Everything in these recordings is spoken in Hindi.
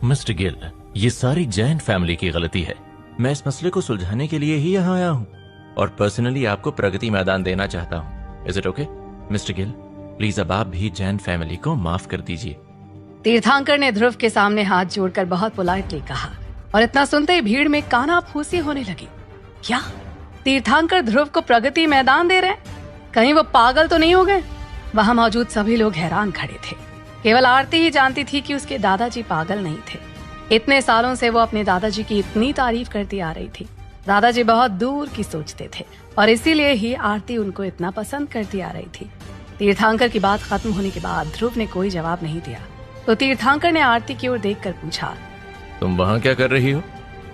मिस्टर गिल, ये सारी जैन फैमिली की गलती है। मैं इस मसले को सुलझाने के लिए ही यहाँ आया हूँ और पर्सनली आपको प्रगति मैदान देना चाहता हूँ। Is it okay? Mister Gill, please अब आप भी जैन फैमिली को माफ कर दीजिए। तीर्थंकर ने ध्रुव के सामने हाथ जोड़कर बहुत पोलाइटली कहा और इतना सुनते ही भीड़ में कानाफूसी होने लगी। क्या तीर्थंकर ध्रुव को प्रगति मैदान दे रहे हैं? कहीं वो पागल तो नहीं हो गए? वहां मौजूद सभी लोग हैरान खड़े थे। केवल आरती ही जानती थी कि उसके दादाजी पागल नहीं थे। इतने सालों से वो अपने दादाजी की इतनी तारीफ करती आ रही थी। दादाजी बहुत दूर की सोचते थे और इसीलिए ही आरती उनको इतना पसंद करती आ रही थी। तीर्थंकर की बात खत्म होने के बाद ध्रुव ने कोई जवाब नहीं दिया तो तीर्थंकर ने आरती की ओर देखकर पूछा, तुम वहाँ क्या कर रही हो?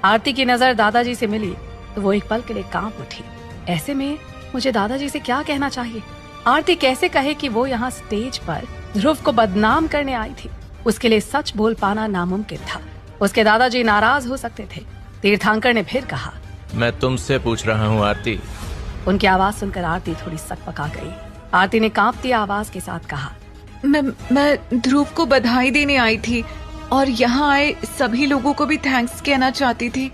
आरती की नजर दादाजी से मिली तो वो एक पल के लिए कांप उठी। ऐसे में मुझे दादाजी से क्या कहना चाहिए? आरती कैसे कहे कि वो यहाँ स्टेज पर ध्रुव को बदनाम करने आई थी? उसके लिए सच बोल पाना नामुमकिन था। उसके दादाजी नाराज हो सकते थे। तीर्थंकर ने फिर कहा, मैं तुमसे पूछ रहा हूँ आरती। उनकी आवाज सुनकर आरती थोड़ी सकपका गई। आरती ने कांपती आवाज के साथ कहा, मैं ध्रुव को बधाई देने आई थी और यहाँ आए सभी लोगों को भी थैंक्स कहना चाहती थी।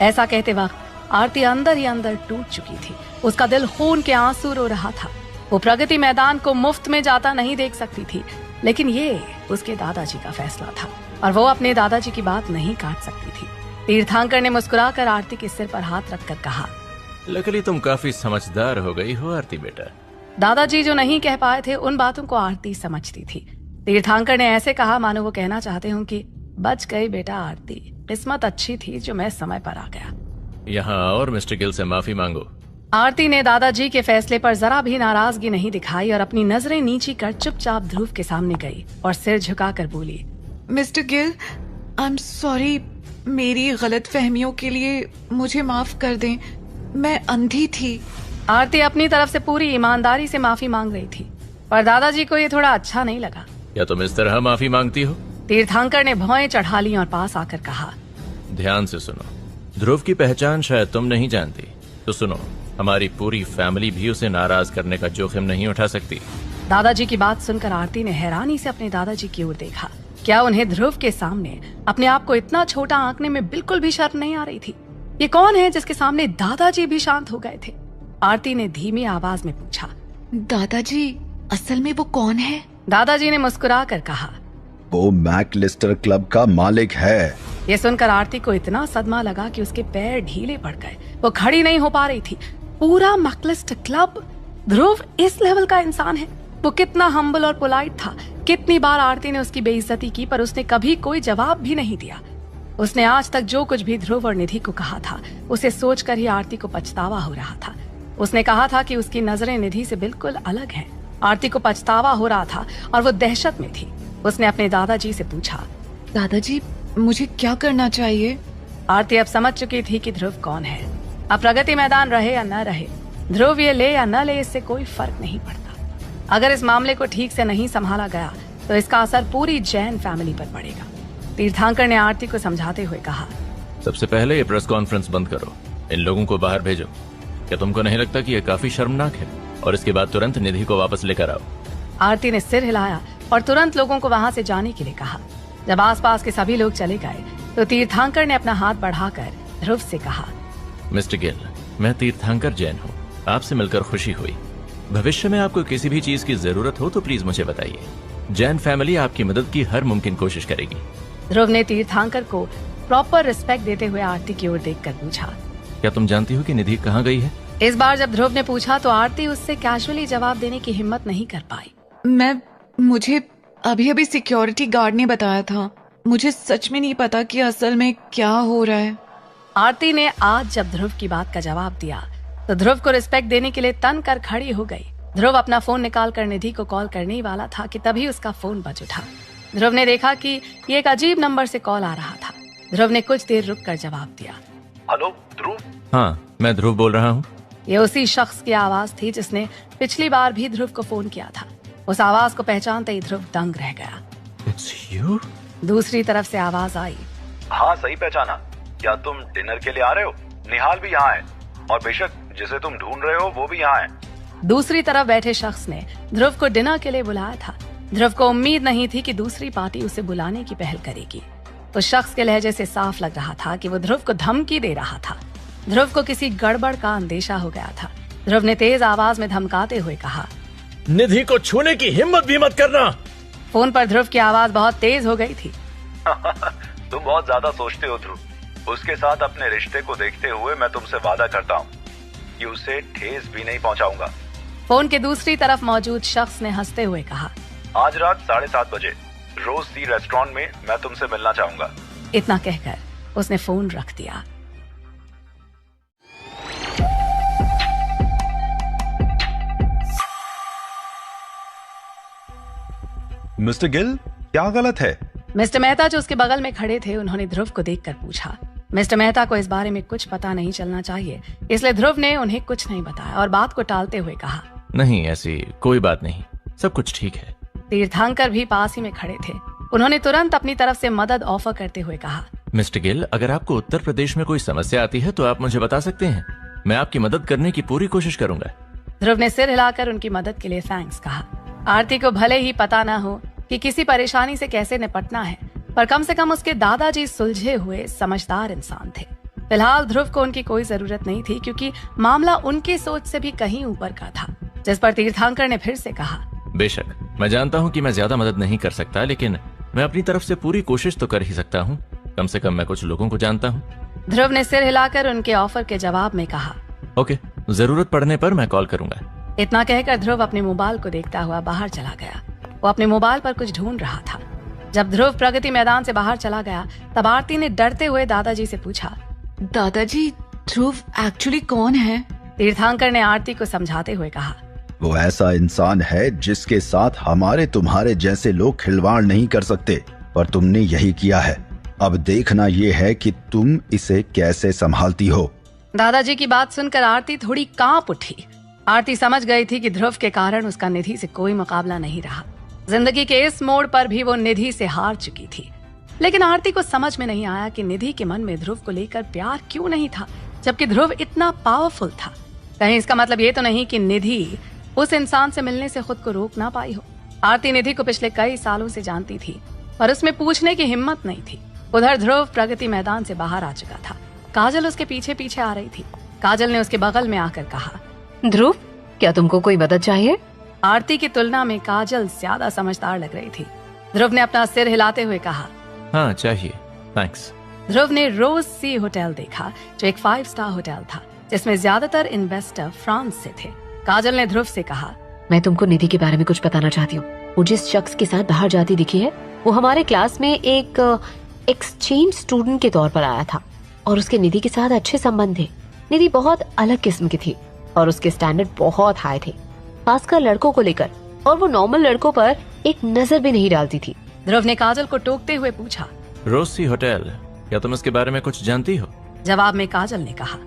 ऐसा कहते वक्त आरती अंदर ही अंदर टूट चुकी थी। उसका दिल खून के आंसू रो रहा था। वो प्रगति मैदान को मुफ्त में जाता नहीं देख सकती थी, लेकिन ये उसके दादाजी का फैसला था और वो अपने दादाजी की बात नहीं काट सकती थी। तीर्थंकर ने मुस्कुराकर आरती के सिर पर हाथ रखकर कहा, लकीली तुम काफी समझदार हो गई हो आरती बेटा। दादाजी जो नहीं कह पाए थे उन बातों को आरती समझती थी। तीर्थंकर ने ऐसे कहा मानो वो कहना चाहते हूँ कि बच गई बेटा आरती, किस्मत अच्छी थी जो मैं समय पर आ गया। यहाँ और मिस्टर गिल से माफी मांगो। आरती ने दादाजी के फैसले पर जरा भी नाराजगी नहीं दिखाई और अपनी नजरें नीची कर चुपचाप ध्रुव के सामने गई और सिर झुकाकर बोली, mister Gill, I am sorry. मेरी गलत फहमियों के लिए मुझे माफ कर दें। मैं अंधी थी। आरती अपनी तरफ से पूरी ईमानदारी से माफी मांग रही थी, पर दादाजी को ये थोड़ा अच्छा नहीं लगा। क्या तुम इस तरह माफी मांगती हो? तीर्थंकर ने भौएं चढ़ा ली और पास आकर कहा, ध्यान से सुनो, ध्रुव की पहचान शायद तुम नहीं जानती, तो सुनो, हमारी पूरी फैमिली भी उसे नाराज करने का जोखिम नहीं उठा सकती। दादाजी की बात सुनकर आरती ने हैरानी से अपने दादाजी की ओर देखा। क्या उन्हें ध्रुव के सामने अपने आप को इतना छोटा आंकने में बिल्कुल भी शर्म नहीं आ रही थी? ये कौन है जिसके सामने दादाजी भी शांत हो गए थे? आरती ने धीमी आवाज में पूछा, दादाजी, असल में वो कौन है? दादाजी ने मुस्कुरा कर कहा, वो मैकलिस्टर क्लब का मालिक है। ये सुनकर आरती को इतना सदमा लगा कि उसके पैर ढीले पड़ गए। वो खड़ी नहीं हो पा रही थी। पूरा मैकलिस्टर क्लब? ध्रुव इस लेवल का इंसान है? वो कितना हम्बल और पोलाइट था। कितनी बार आरती ने उसकी बेइज्जती की पर उसने कभी कोई जवाब भी नहीं दिया। उसने आज तक जो कुछ भी ध्रुव और निधि को कहा था उसे सोचकर ही आरती को पछतावा हो रहा था। उसने कहा था कि उसकी नजरें निधि से बिल्कुल अलग हैं। आरती को पछतावा हो रहा था और वो दहशत में थी। उसने अपने दादाजी से पूछा, दादाजी, मुझे क्या करना चाहिए? आरती अब समझ चुकी थी कि ध्रुव कौन है। अब प्रगति मैदान रहे या न रहे, ध्रुव ये ले या न ले, इससे कोई फर्क नहीं पड़ता। अगर इस मामले को ठीक से नहीं संभाला गया तो इसका असर पूरी जैन फैमिली पर पड़ेगा। तीर्थंकर ने आरती को समझाते हुए कहा, सबसे पहले ये प्रेस कॉन्फ्रेंस बंद करो, इन लोगों को बाहर भेजो। क्या तुमको नहीं लगता कि ये काफी शर्मनाक है? और इसके बाद तुरंत निधि को वापस लेकर आओ। आरती ने सिर हिलाया और तुरंत लोगों को वहां से जाने के लिए कहा। जब आसपास के सभी लोग चले गए तो तीर्थंकर ने अपना हाथ बढ़ाकर ध्रुव से कहा, मिस्टर गिल, मैं तीर्थंकर जैन हूँ। आपसे मिलकर खुशी हुई। भविष्य में आपको किसी भी चीज की जरूरत हो तो प्लीज मुझे बताइए। जैन फैमिली आपकी मदद की हर मुमकिन कोशिश करेगी। ध्रुव ने तीर्थंकर को प्रॉपर रिस्पेक्ट देते हुए आरती की ओर देखकर पूछा, क्या तुम जानती हो कि निधि कहाँ गई है? इस बार जब ध्रुव ने पूछा तो आरती उससे कैजुअली जवाब देने की हिम्मत नहीं कर पाई। मुझे अभी सिक्योरिटी गार्ड ने बताया था। मुझे सच में नहीं पता कि असल में क्या हो रहा है। आरती ने आज जब ध्रुव की बात का जवाब दिया तो ध्रुव को रिस्पेक्ट देने के लिए तन कर खड़ी हो गई। ध्रुव अपना फोन निकाल कर निधि को कॉल करने ही वाला था कि तभी उसका फोन बज उठा। ध्रुव ने देखा कि ये एक अजीब नंबर से कॉल आ रहा था। ध्रुव ने कुछ देर रुक कर जवाब दिया, हेलो ध्रुव। हाँ, मैं ध्रुव बोल रहा हूँ। ये उसी शख्स की आवाज थी जिसने पिछली बार भी ध्रुव को फोन किया था। उस आवाज को पहचानते ही ध्रुव दंग रह गया। It's you? दूसरी तरफ से आवाज आई, हाँ सही पहचाना। क्या तुम डिनर के लिए आ रहे हो? निहाल भी यहाँ है और बेशक जिसे तुम ढूंढ रहे हो वो भी यहाँ है। दूसरी तरफ बैठे शख्स ने ध्रुव को डिनर के लिए बुलाया था। ध्रुव को उम्मीद नहीं थी कि दूसरी पार्टी उसे बुलाने की पहल करेगी। उस शख्स के लहजे से साफ लग रहा था कि वो ध्रुव को धमकी दे रहा था। ध्रुव को किसी गड़बड़ का अंदेशा हो गया था। ध्रुव ने तेज आवाज में धमकाते हुए कहा, निधि को छूने की हिम्मत भी मत करना। फोन पर ध्रुव की आवाज बहुत तेज हो गई थी। तुम बहुत ज्यादा सोचते हो ध्रुव। उसके साथ अपने रिश्ते को देखते हुए मैं तुमसे वादा करता हूँ कि उसे ठेस भी नहीं पहुँचाऊंगा। फोन के दूसरी तरफ मौजूद शख्स ने हंसते हुए कहा, आज रात 7:30 बजे रोज सी रेस्टोरेंट में मैं तुमसे मिलना चाहूंगा। इतना कहकर उसने फोन रख दिया। मिस्टर गिल, क्या गलत है? मिस्टर मेहता जो उसके बगल में खड़े थे, उन्होंने ध्रुव को देखकर पूछा। मिस्टर मेहता को इस बारे में कुछ पता नहीं चलना चाहिए, इसलिए ध्रुव ने उन्हें कुछ नहीं बताया और बात को टालते हुए कहा, नहीं, ऐसी कोई बात नहीं, सब कुछ ठीक है। तीर्थंकर भी पास ही में खड़े थे। उन्होंने तुरंत अपनी तरफ से मदद ऑफर करते हुए कहा, मिस्टर गिल, अगर आपको उत्तर प्रदेश में कोई समस्या आती है तो आप मुझे बता सकते हैं। मैं आपकी मदद करने की पूरी कोशिश करूंगा। ध्रुव ने सिर हिलाकर उनकी मदद के लिए थैंक्स कहा। आरती को भले ही पता न हो कि किसी परेशानी से कैसे निपटना है, पर कम से कम उसके दादाजी सुलझे हुए समझदार इंसान थे। फिलहाल ध्रुव को उनकी कोई जरूरत नहीं थी, क्योंकि मामला उनकी सोच से भी कहीं ऊपर का था। जिस पर तीर्थंकर ने फिर से कहा, बेशक मैं जानता हूँ कि मैं ज्यादा मदद नहीं कर सकता, लेकिन मैं अपनी तरफ से पूरी कोशिश तो कर ही सकता हूँ। कम से कम मैं कुछ लोगों को जानता हूँ। ध्रुव ने सिर हिलाकर उनके ऑफर के जवाब में कहा, ओके, जरूरत पड़ने पर मैं कॉल करूंगा। इतना कहकर ध्रुव अपने मोबाइल को देखता हुआ बाहर चला गया। वो अपने मोबाइल पर कुछ ढूंढ रहा था। जब ध्रुव प्रगति मैदान से बाहर चला गया, तब आरती ने डरते हुए दादाजी से पूछा, दादाजी, ध्रुव एक्चुअली कौन है? तीर्थंकर ने आरती को समझाते हुए कहा, वो ऐसा इंसान है जिसके साथ हमारे तुम्हारे जैसे लोग खिलवाड़ नहीं कर सकते, पर तुमने यही किया है। अब देखना ये है कि तुम इसे कैसे संभालती हो। दादाजी की बात सुनकर आरती थोड़ी कांप उठी। आरती समझ गई थी कि ध्रुव के कारण उसका निधि से कोई मुकाबला नहीं रहा। जिंदगी के इस मोड़ पर भी वो निधि से हार चुकी थी। लेकिन आरती को समझ में नहीं आया कि निधि के मन में ध्रुव को लेकर प्यार क्यों नहीं था, जबकि ध्रुव इतना पावरफुल था। कहीं इसका मतलब ये तो नहीं कि निधि उस इंसान से मिलने से खुद को रोक ना पाई हो। आरती निधि को पिछले कई सालों से जानती थी, पर उसमें पूछने की हिम्मत नहीं थी। उधर ध्रुव प्रगति मैदान से बाहर आ चुका था। काजल उसके पीछे पीछे आ रही थी। काजल ने उसके बगल में आकर कहा, ध्रुव, क्या तुमको कोई मदद चाहिए? आरती की तुलना में काजल ज्यादा समझदार लग रही थी। ध्रुव ने अपना सिर हिलाते हुए कहा, हाँ चाहिए, थैंक्स। ध्रुव ने रोज सी होटल देखा, जो एक 5 स्टार होटल था, जिसमें ज्यादातर इन्वेस्टर फ्रांस से थे। काजल ने ध्रुव से कहा, मैं तुमको निधि के बारे में कुछ बताना चाहती हूँ। वो जिस शख्स के साथ बाहर जाती दिखी है, वो हमारे क्लास में एक एक्सचेंज स्टूडेंट के तौर पर आया था और उसके निधि के साथ अच्छे संबंध थे। निधि बहुत अलग किस्म की थी और उसके स्टैंडर्ड बहुत हाई थे, खासकर लड़कों को लेकर, और वो नॉर्मल लड़कों पर एक नजर भी नहीं डालती थी। ध्रुव ने काजल को टोकते हुए पूछा, रोसी होटल, क्या तुम इसके बारे में कुछ जानती हो? जवाब में काजल ने कहा,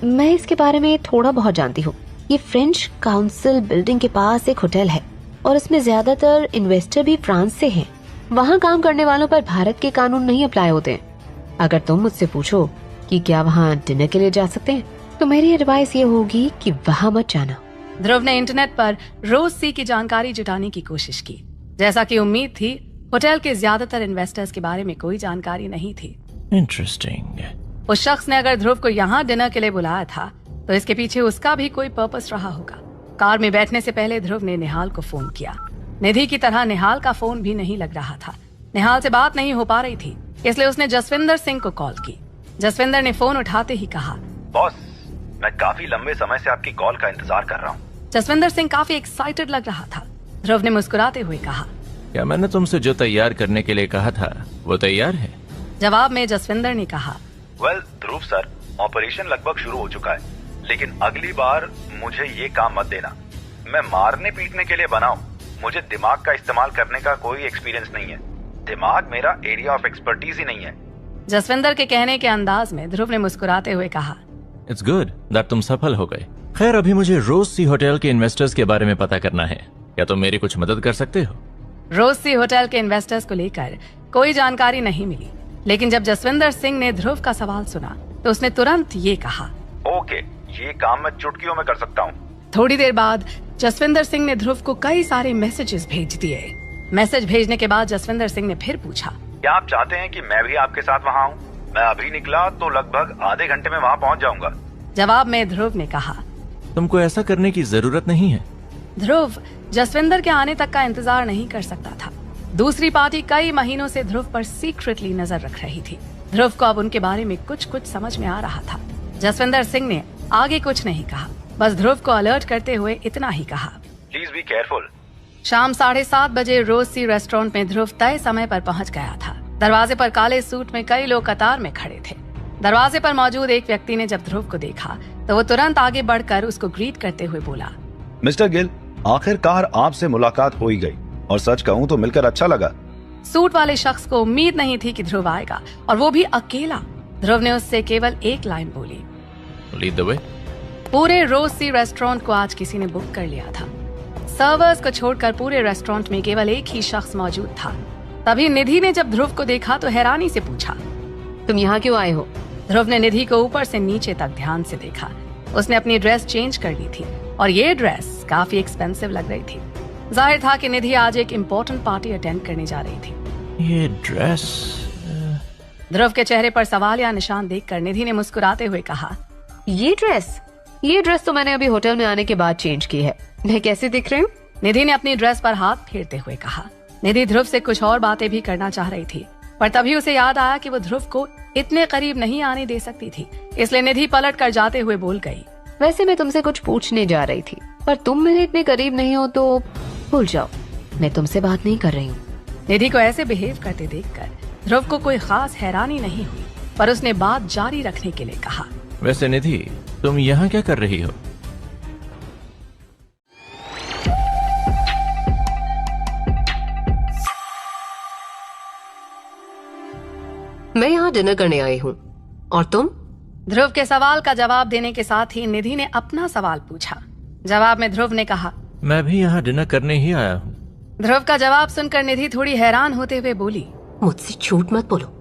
मैं इसके बारे में थोड़ा बहुत जानती हूँ। ये फ्रेंच काउंसिल बिल्डिंग के पास एक होटल है और इसमें ज्यादातर इन्वेस्टर भी फ्रांस से हैं। वहाँ काम करने वालों पर भारत के कानून नहीं अप्लाई होते हैं। अगर तुम मुझसे पूछो कि क्या वहाँ डिनर के लिए जा सकते हैं, तो मेरी एडवाइस ये होगी कि वहाँ मत जाना। ध्रुव ने इंटरनेट पर रोज सी की जानकारी जुटाने की कोशिश की। जैसा कि उम्मीद थी, होटल के ज्यादातर इन्वेस्टर्स के बारे में कोई जानकारी नहीं थी। इंटरेस्टिंग। उस शख्स ने अगर ध्रुव को यहाँ डिनर के लिए बुलाया था, तो इसके पीछे उसका भी कोई पर्पस रहा होगा। कार में बैठने से पहले ध्रुव ने निहाल को फोन किया। निधि की तरह निहाल का फोन भी नहीं लग रहा था। निहाल से बात नहीं हो पा रही थी, इसलिए उसने जसविंदर सिंह को कॉल की। जसविंदर ने फोन उठाते ही कहा, बॉस, मैं काफी लंबे समय से आपकी कॉल का इंतजार कर रहा हूँ। जसविंदर सिंह काफी एक्साइटेड लग रहा था। ध्रुव ने मुस्कुराते हुए कहा, क्या मैंने तुमसे जो तैयार करने के लिए कहा था वो तैयार है? जवाब में जसविंदर ने कहा, वेल ध्रुव सर, ऑपरेशन लगभग शुरू हो चुका है, लेकिन अगली बार मुझे ये काम मत देना। मैं मारने पीटने के लिए बना हूँ। मुझे दिमाग का इस्तेमाल करने का कोई एक्सपीरियंस नहीं है। दिमाग मेरा एरिया ऑफ एक्सपर्टीज ही नहीं है। जसविंदर के कहने के अंदाज में ध्रुव ने मुस्कुराते हुए कहा, इट्स गुड दैट तुम सफल हो गए। खैर, अभी मुझे रोज सी होटल के इन्वेस्टर्स के बारे में पता करना है। क्या तुम मेरी कुछ मदद कर सकते हो? रोज सी होटल के इन्वेस्टर्स को लेकर कोई जानकारी नहीं मिली, लेकिन जब जसविंदर सिंह ने ध्रुव का सवाल सुना, तो उसने तुरंत ये कहा, ओके, ये काम मैं चुटकियों में कर सकता हूँ। थोड़ी देर बाद जसविंदर सिंह ने ध्रुव को कई सारे मैसेजेस भेज दिए। मैसेज भेजने के बाद जसविंदर सिंह ने फिर पूछा, क्या आप चाहते हैं कि मैं भी आपके साथ वहाँ आऊँ? मैं अभी निकला तो लगभग आधे घंटे में वहाँ पहुँच जाऊंगा। जवाब में ध्रुव ने कहा। तुमको ऐसा करने की जरूरत नहीं है। ध्रुव जसविंदर के आने तक का इंतजार नहीं कर सकता था। दूसरी पार्टी कई महीनों से ध्रुव पर सीक्रेटली नजर रख रही थी। ध्रुव को अब उनके बारे में कुछ समझ में आ रहा था। जसविंदर सिंह ने आगे कुछ नहीं कहा, बस ध्रुव को अलर्ट करते हुए इतना ही कहा, प्लीज बी केयरफुल। शाम 7:30 बजे रोज सी रेस्टोरेंट में ध्रुव तय समय पर पहुंच गया था। दरवाजे पर काले सूट में कई लोग कतार में खड़े थे। दरवाजे पर मौजूद एक व्यक्ति ने जब ध्रुव को देखा तो वो तुरंत आगे बढ़कर उसको ग्रीट करते हुए बोला, मिस्टर गिल, आखिरकार आपसे मुलाकात हो ही गई और सच कहूँ तो मिलकर अच्छा लगा। सूट वाले शख्स को उम्मीद नहीं थी कि ध्रुव आएगा और वो भी अकेला। ध्रुव ने उससे केवल एक लाइन बोली, लीड द वे। पूरे रोज सी रेस्टोरेंट को आज किसी ने बुक कर लिया था। सर्वर्स को छोड़कर पूरे रेस्टोरेंट में केवल एक ही शख्स मौजूद था। तभी निधि ने जब ध्रुव को देखा तो हैरानी से पूछा, तुम यहाँ क्यों आए हो? ध्रुव ने निधि को ऊपर से नीचे तक ध्यान से देखा। उसने अपनी ड्रेस चेंज कर ली थी और ये ड्रेस काफी एक्सपेंसिव लग रही थी। जाहिर था कि निधि आज एक इम्पोर्टेंट पार्टी अटेंड करने जा रही थी। ये ड्रेस। ध्रुव के चेहरे पर सवाल या निशान देखकर निधि ने मुस्कुराते हुए कहा, ये ड्रेस तो मैंने अभी होटल में आने के बाद चेंज की है। मैं कैसे दिख रही हूँ? निधि ने अपनी ड्रेस पर हाथ फेरते हुए कहा। निधि ध्रुव से कुछ और बातें भी करना चाह रही थी, पर तभी उसे याद आया कि वो ध्रुव को इतने करीब नहीं आने दे सकती थी। इसलिए निधि पलट कर जाते हुए बोल गई, वैसे मैं तुमसे कुछ पूछने जा रही थी, पर तुम मेरे इतने करीब नहीं हो तो भूल जाओ, मैं तुमसे बात नहीं कर रही हूँ। निधि को ऐसे बिहेव करते देखकर ध्रुव को कोई खास हैरानी नहीं हुई, पर उसने बात जारी रखने के लिए कहा, वैसे निधि, तुम यहाँ क्या कर रही हो? मैं यहाँ डिनर करने आई हूँ। और तुम? ध्रुव के सवाल का जवाब देने के साथ ही निधि ने अपना सवाल पूछा। जवाब में ध्रुव ने कहा, मैं भी यहाँ डिनर करने ही आया हूँ। ध्रुव का जवाब सुनकर निधि थोड़ी हैरान होते हुए बोली, मुझसे झूठ मत बोलो,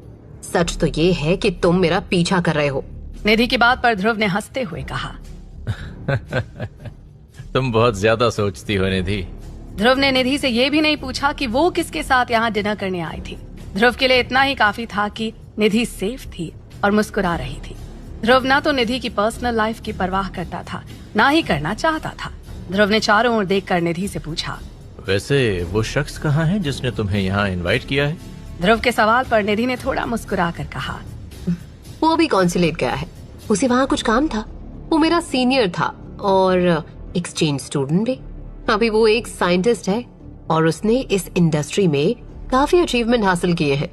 सच तो ये है कि तुम मेरा पीछा कर रहे हो। निधि की बात पर ध्रुव ने हंसते हुए कहा, तुम बहुत ज्यादा सोचती हो निधि। ध्रुव ने निधि से ये भी नहीं पूछा कि वो किसके साथ यहाँ डिनर करने आई थी। ध्रुव के लिए इतना ही काफी था कि निधि सेफ थी और मुस्कुरा रही थी। ध्रुव ना तो निधि की पर्सनल लाइफ की परवाह करता था, ना ही करना चाहता था। ध्रुव ने चारों ओर देखकर निधि से पूछा, वैसे वो शख्स कहाँ है जिसने तुम्हें यहाँ इनवाइट किया है? ध्रुव के सवाल पर निधि ने थोड़ा मुस्कुरा कर कहा, वो भी कॉन्सुलेट गया है, उसे वहाँ कुछ काम था। वो मेरा सीनियर था और एक्सचेंज स्टूडेंट भी। अभी वो एक साइंटिस्ट है और उसने इस इंडस्ट्री में काफी अचीवमेंट हासिल किए हैं।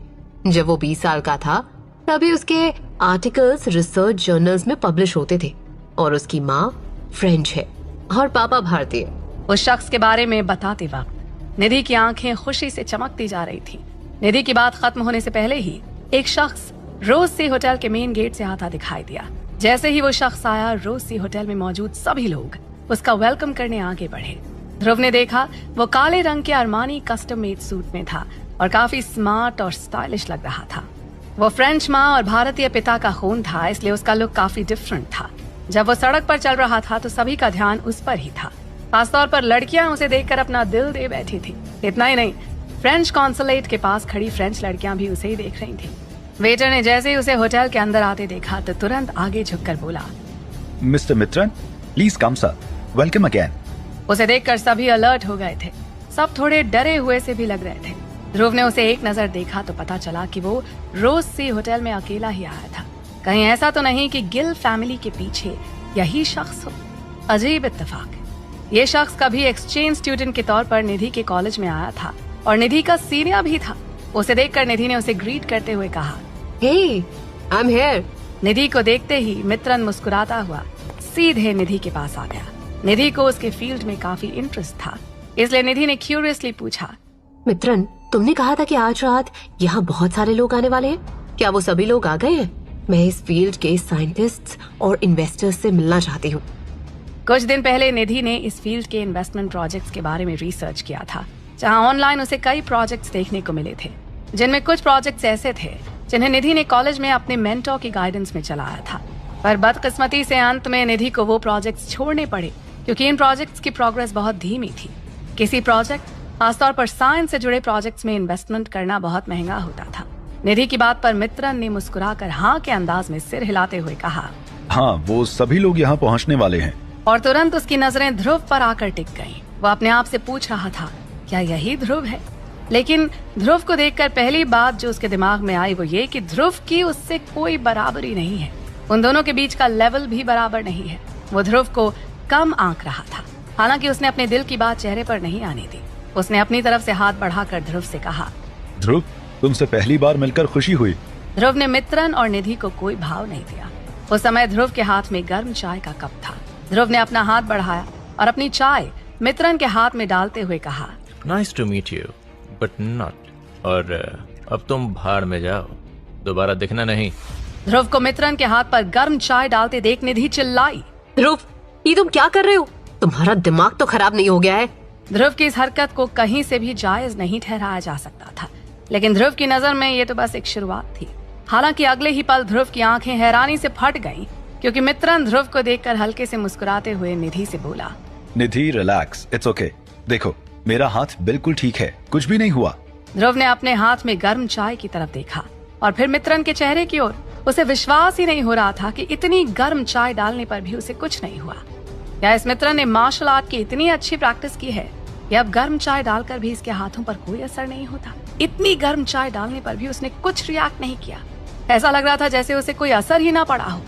जब वो 20 साल का था तभी उसके आर्टिकल्स रिसर्च जर्नल्स में पब्लिश होते थे और उसकी माँ फ्रेंच है और पापा भारतीय। उस शख्स के बारे में बताते वक्त निधि की आंखें खुशी से चमकती जा रही थी। निधि की बात खत्म होने से पहले ही एक शख्स रोज सी होटल के मेन गेट से आता दिखाई दिया। जैसे ही वो शख्स आया, रोज सी होटल में मौजूद सभी लोग उसका वेलकम करने आगे बढ़े। ध्रुव ने देखा वो काले रंग के अरमानी कस्टम मेड सूट में था और काफी स्मार्ट और स्टाइलिश लग रहा था। वो फ्रेंच माँ और भारतीय पिता का खून था, इसलिए उसका लुक काफी डिफरेंट था। जब वो सड़क पर चल रहा था तो सभी का ध्यान उस पर ही था। खासतौर पर लड़कियां उसे देखकर अपना दिल दे बैठी थी। इतना ही नहीं, फ्रेंच कॉन्सुलेट के पास खड़ी फ्रेंच लड़कियां भी उसे ही देख रही थी। वेटर ने जैसे ही उसे होटल के अंदर आते देखा तो तुरंत आगे झुककर बोला, mister Mitran, please come sir, welcome again. उसे देखकर सभी अलर्ट हो गए थे। सब थोड़े डरे हुए से भी लग रहे थे। ध्रुव ने उसे एक नजर देखा तो पता चला कि वो रोज सी होटल में अकेला ही आया था। कहीं ऐसा तो नहीं कि गिल फैमिली के पीछे यही शख्स हो। अजीब इत्तेफाक है। ये शख्स कभी एक्सचेंज स्टूडेंट के तौर पर निधि के कॉलेज में आया था और निधि का सीनियर भी था। उसे देखकर निधि ने उसे ग्रीट करते हुए कहा, Hey, I'm here. निधि को देखते ही मित्रन मुस्कुराता हुआ सीधे निधि के पास आ गया। निधि को उसके फील्ड में काफी इंटरेस्ट था, इसलिए निधि ने क्यूरियसली पूछा, मित्रन, तुमने कहा था कि आज रात यहाँ बहुत सारे लोग आने वाले हैं, क्या वो सभी लोग आ गए हैं? मैं इस फील्ड के साइंटिस्ट्स और इन्वेस्टर्स से मिलना चाहती हूँ। कुछ दिन पहले निधि ने इस फील्ड के इन्वेस्टमेंट प्रोजेक्ट्स के बारे में रिसर्च किया था, जहां ऑनलाइन उसे कई प्रोजेक्ट्स देखने को मिले थे, जिनमें कुछ प्रोजेक्ट्स ऐसे थे जिन्हें निधि ने कॉलेज में अपने मेंटोर की गाइडेंस में चलाया था। पर बदकिस्मती से अंत में निधि को वो प्रोजेक्ट्स छोड़ने पड़े, क्योंकि इन प्रोजेक्ट्स की प्रोग्रेस बहुत धीमी थी। किसी प्रोजेक्ट, खासतौर पर साइंस से जुड़े प्रोजेक्ट्स में इन्वेस्टमेंट करना बहुत महंगा होता था। निधि की बात पर मित्रन ने मुस्कुराकर हाँ के अंदाज में सिर हिलाते हुए कहा, हाँ, वो सभी लोग यहाँ पहुँचने वाले हैं। और तुरंत उसकी नजरें ध्रुव पर आकर टिक गईं। वो अपने आप से पूछ रहा था, क्या यही ध्रुव है? लेकिन ध्रुव को देखकर पहली बात जो उसके दिमाग में आई वो ये कि ध्रुव की उससे कोई बराबरी नहीं है। उन दोनों के बीच का लेवल भी बराबर नहीं है। वो ध्रुव को कम आंक रहा था। हालांकि उसने अपने दिल की बात चेहरे पर नहीं आने दी। उसने अपनी तरफ से हाथ बढ़ाकर ध्रुव से कहा, ध्रुव, तुमसे पहली बार मिलकर खुशी हुई। ध्रुव ने मित्रन और निधि को कोई भाव नहीं दिया। उस समय ध्रुव के हाथ में गर्म चाय का कप था। ध्रुव ने अपना हाथ बढ़ाया और अपनी चाय मित्रन के हाथ में डालते हुए कहा, nice to meet you but not. और अब तुम भाड़ में जाओ, दोबारा दिखना नहीं। ध्रुव को मित्रन के हाथ पर गर्म चाय डालते देख निधि चिल्लाई, ध्रुव, ये तुम क्या कर रहे हो? तुम्हारा दिमाग तो खराब नहीं हो गया है? ध्रुव की इस हरकत को कहीं से भी जायज नहीं ठहराया जा सकता था, लेकिन ध्रुव की नजर में ये तो बस एक शुरुआत थी। हालांकि अगले ही पल ध्रुव की आंखें हैरानी से फट गईं, क्योंकि मित्रन ध्रुव को देखकर हल्के से मुस्कुराते हुए निधि से बोला, निधि, रिलैक्स, इट्स ओके। देखो, मेरा हाथ बिल्कुल ठीक है, कुछ भी नहीं हुआ। ध्रुव ने अपने हाथ में गर्म चाय की तरफ देखा और फिर मित्रन के चेहरे की ओर। उसे विश्वास ही नहीं हो रहा था कि इतनी गर्म चाय डालने पर भी उसे कुछ नहीं हुआ। क्या इस मित्रन ने मार्शल आर्ट की इतनी अच्छी प्रैक्टिस की है कि अब गर्म चाय डालकर भी इसके हाथों पर कोई असर नहीं होता? इतनी गर्म चाय डालने पर भी उसने कुछ रिएक्ट नहीं किया। ऐसा लग रहा था जैसे उसे कोई असर ही ना पड़ा हो।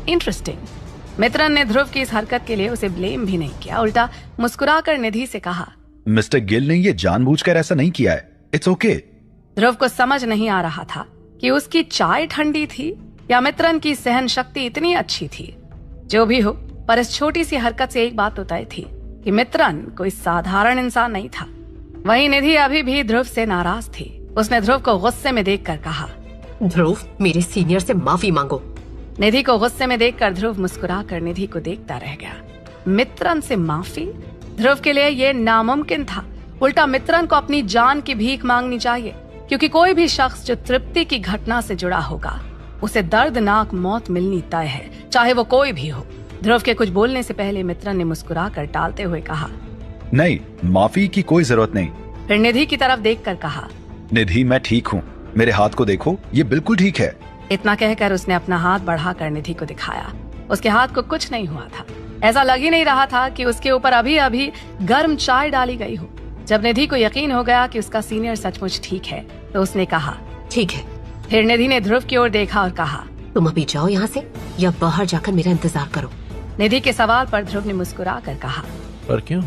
इंटरेस्टिंग। मित्रन ने ध्रुव की इस हरकत के लिए उसे ब्लेम भी नहीं किया, उल्टा मुस्कुराकर निधि से कहा, मिस्टर गिल ने ये जानबूझकर ऐसा नहीं किया है, इट्स ओके। ध्रुव को समझ नहीं आ रहा था कि उसकी चाय ठंडी थी या मित्रन की सहन शक्ति इतनी अच्छी थी। जो भी हो, पर इस छोटी सी हरकत से एक बात तो तय थी कि मित्रन कोई साधारण इंसान नहीं था। वहीं निधि अभी भी ध्रुव से नाराज थी। उसने ध्रुव को गुस्से में देखकर कहा, ध्रुव, मेरे सीनियर से माफी मांगो। निधि को गुस्से में देखकर ध्रुव मुस्कुराकर निधि को देखता रह गया। मित्रन से माफी? ध्रुव के लिए यह नामुमकिन था। उल्टा मित्रन को अपनी जान की भीख मांगनी चाहिए, क्योंकि कोई भी शख्स जो तृप्ति की घटना से जुड़ा होगा उसे दर्दनाक मौत मिलनी तय है, चाहे वो कोई भी हो। ध्रुव के कुछ बोलने से पहले मित्रन ने मुस्कुराकर टालते हुए कहा, नहीं, माफी की कोई जरूरत नहीं। फिर निधि की तरफ देखकर कहा, निधि, मैं ठीक हूँ, मेरे हाथ को देखो, ये बिल्कुल ठीक है। इतना कहकर उसने अपना हाथ बढ़ाकर निधि को दिखाया। उसके हाथ को कुछ नहीं हुआ था। ऐसा लग ही नहीं रहा था कि उसके ऊपर अभी अभी गर्म चाय डाली गई हो। जब निधि को यकीन हो गया कि उसका सीनियर सचमुच ठीक है तो उसने कहा, ठीक है। फिर निधि ने ध्रुव की ओर देखा और कहा, तुम अभी जाओ यहाँ से या बाहर जाकर मेरा इंतजार करो। निधि के सवाल पर ध्रुव ने मुस्कुरा कर कहा, पर क्यों?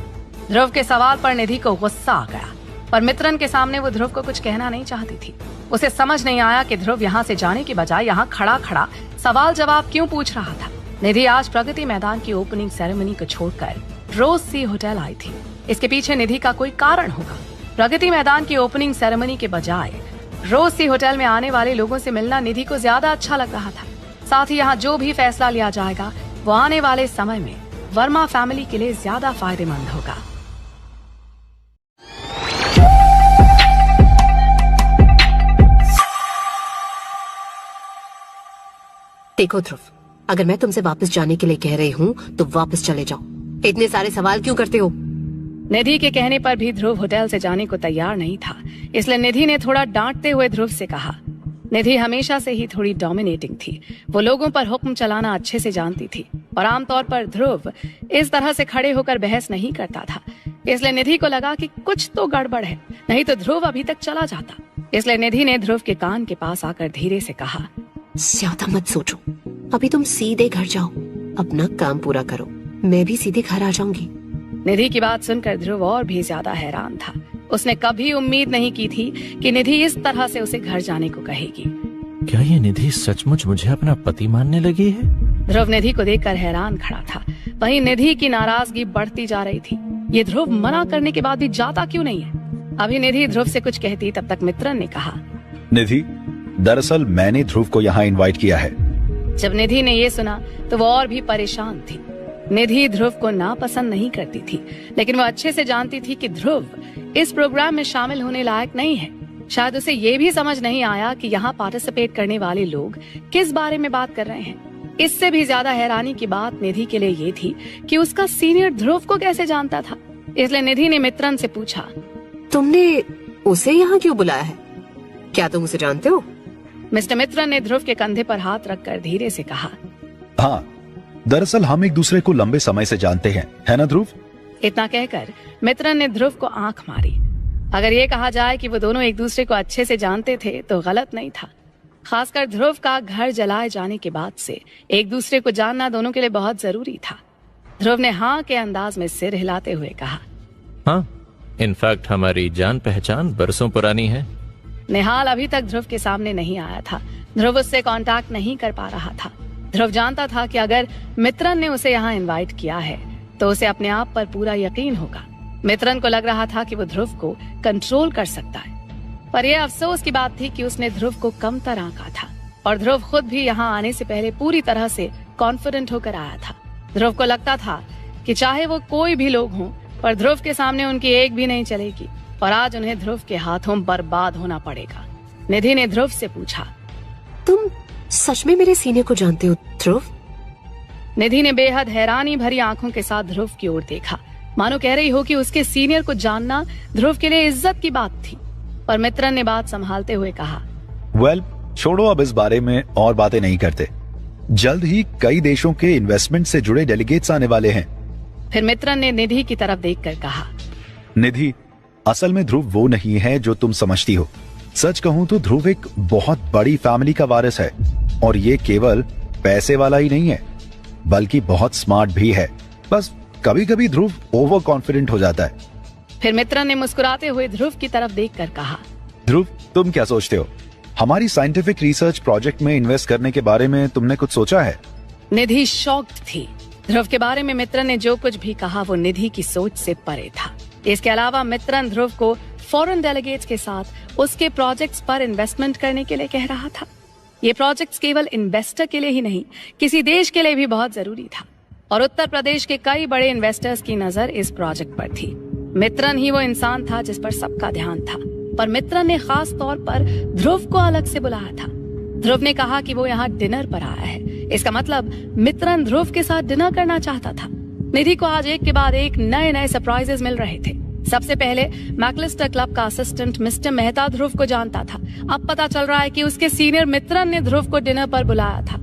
ध्रुव के सवाल पर निधि को गुस्सा आ गया, पर मित्रन के सामने वो ध्रुव को कुछ कहना नहीं चाहती थी। उसे समझ नहीं आया कि ध्रुव यहाँ से जाने की बजाय यहाँ खड़ा खड़ा सवाल जवाब क्यों पूछ रहा था। निधि आज प्रगति मैदान की ओपनिंग सेरेमनी को छोड़कर रोज सी होटल आई थी। इसके पीछे निधि का कोई कारण होगा। प्रगति मैदान की ओपनिंग सेरेमनी के बजाय रोज सी होटल में आने वाले लोगों से मिलना निधि को ज्यादा अच्छा लग रहा था। साथ ही यहाँ जो भी फैसला लिया जाएगा वो आने वाले समय में वर्मा फैमिली के लिए ज्यादा फायदेमंद होगा। देखो ध्रुव, अगर मैं तुमसे वापस जाने के लिए कह रही हूँ तो वापस चले जाओ। इतने सारे सवाल क्यों करते हो? निधि के कहने पर भी ध्रुव होटल से जाने को तैयार नहीं था, इसलिए निधि ने थोड़ा डांटते हुए ध्रुव से कहा। निधि हमेशा से ही थोड़ी डोमिनेटिंग थी। वो लोगों पर हुक्म चलाना अच्छे से जानती थी और आमतौर पर ध्रुव इस तरह से खड़े होकर बहस नहीं करता था। इसलिए निधि को लगा कि कुछ तो गड़बड़ है, नहीं तो ध्रुव अभी तक चला जाता। इसलिए निधि ने ध्रुव के कान के पास आकर धीरे से कहा, ज्यादा मत सोचो, अभी तुम सीधे घर जाओ, अपना काम पूरा करो, मैं भी सीधे घर आ जाऊंगी। निधि की बात सुनकर ध्रुव और भी ज्यादा हैरान था। उसने कभी उम्मीद नहीं की थी कि निधि इस तरह से उसे घर जाने को कहेगी। क्या ये निधि सचमुच मुझे अपना पति मानने लगी है? ध्रुव निधि को देखकर हैरान खड़ा था। वहीं निधि की नाराजगी बढ़ती जा रही थी। ये ध्रुव मना करने के बाद भी जाता क्यों नहीं है? अभी निधि ध्रुव से कुछ कहती तब तक मित्रन ने कहा, निधि, दरअसल मैंने ध्रुव को यहाँ इनवाइट किया है। जब निधि ने ये सुना तो वो और भी परेशान थी। निधि ध्रुव को नापसंद नहीं करती थी, लेकिन वो अच्छे से जानती थी कि ध्रुव इस प्रोग्राम में शामिल होने लायक नहीं है। शायद उसे ये भी समझ नहीं आया कि यहाँ पार्टिसिपेट करने वाले लोग किस बारे में बात कर रहे हैं। इससे भी ज्यादा हैरानी की बात निधि के लिए ये थी कि उसका सीनियर ध्रुव को कैसे जानता था। इसलिए निधि ने मित्रन से पूछा, तुमने उसे यहाँ क्यों बुलाया है? क्या तुम उसे जानते हो? मिस्टर मित्रन ने ध्रुव के कंधे पर हाथ रखकर धीरे से कहा। हाँ, दरअसल हम एक दूसरे को लंबे समय से जानते हैं, है ना ध्रुव? इतना कहकर मित्रन ने ध्रुव को आंख मारी। अगर ये कहा जाए कि वो दोनों एक दूसरे को अच्छे से जानते थे तो गलत नहीं था। खासकर ध्रुव का घर जलाए जाने के बाद से एक दूसरे को जानना दोनों के लिए बहुत जरूरी था। ध्रुव ने हाँ के अंदाज में सिर हिलाते हुए कहा। हाँ, इनफैक्ट हमारी जान पहचान बरसों पुरानी है। निहाल अभी तक ध्रुव के सामने नहीं आया था। ध्रुव उससे कांटेक्ट नहीं कर पा रहा था। ध्रुव जानता था कि अगर मित्रन ने उसे यहाँ इनवाइट किया है तो उसे अपने आप पर पूरा यकीन होगा। मित्रन को लग रहा था कि वो ध्रुव को कंट्रोल कर सकता है, पर यह अफसोस की बात थी कि उसने ध्रुव को कमतर आंका था और ध्रुव खुद भी यहाँ आने से पहले पूरी तरह से कॉन्फिडेंट होकर आया था। ध्रुव को लगता था कि चाहे वो कोई भी लोग हों, पर ध्रुव के सामने उनकी एक भी नहीं चलेगी और आज उन्हें ध्रुव के हाथों बर्बाद होना पड़ेगा। निधि ने ध्रुव से पूछा, तुम सच में मेरे सीनियर को जानते हो ध्रुव? निधि ने बेहद हैरानी भरी आंखों के साथ ध्रुव की ओर देखा, मानो कह रही हो कि उसके सीनियर को जानना ध्रुव के लिए इज्जत की बात थी। पर मित्रन ने बात संभालते हुए कहा, वेल, छोड़ो, अब इस बारे में और बातें नहीं करते। जल्द ही कई देशों के इन्वेस्टमेंट से जुड़े डेलीगेट्स आने वाले हैं। फिर मित्रन ने निधि की तरफ देखकर कहा, निधि, असल में ध्रुव वो नहीं है जो तुम समझती हो। सच कहूं तो ध्रुव एक बहुत बड़ी फैमिली का वारिस है और ये केवल पैसे वाला ही नहीं है बल्कि बहुत स्मार्ट भी है। बस कभी कभी ध्रुव ओवर कॉन्फिडेंट हो जाता है। फिर मित्रन ने मुस्कुराते हुए ध्रुव की तरफ देखकर कहा, ध्रुव, तुम क्या सोचते हो? हमारी साइंटिफिक रिसर्च प्रोजेक्ट में इन्वेस्ट करने के बारे में तुमने कुछ सोचा है? निधि शॉक्ड थी। ध्रुव के बारे में मित्रन ने जो कुछ भी कहा वो निधि की सोच से परे था। इसके अलावा मित्रन ध्रुव को फॉरेन डेलीगेट्स के साथ उसके प्रोजेक्ट्स पर इन्वेस्टमेंट करने के लिए कह रहा था। ये प्रोजेक्ट्स केवल इन्वेस्टर के लिए ही नहीं, किसी देश के लिए भी बहुत जरूरी था और उत्तर प्रदेश के कई बड़े इन्वेस्टर्स की नजर इस प्रोजेक्ट पर थी। मित्रन ही वो इंसान था जिस पर सबका ध्यान था, पर मित्रन ने खास तौर पर ध्रुव को अलग से बुलाया था। ध्रुव ने कहा कि वो यहाँ डिनर पर आया है। इसका मतलब मित्रन ध्रुव के साथ डिनर करना चाहता था। निधि को आज एक के बाद एक नए नए सरप्राइजेस मिल रहे थे। सबसे पहले मैकलिस्टर क्लब का असिस्टेंट मिस्टर मेहता ध्रुव को जानता था। अब पता चल रहा है कि उसके सीनियर मित्रन ने ध्रुव को डिनर पर बुलाया था।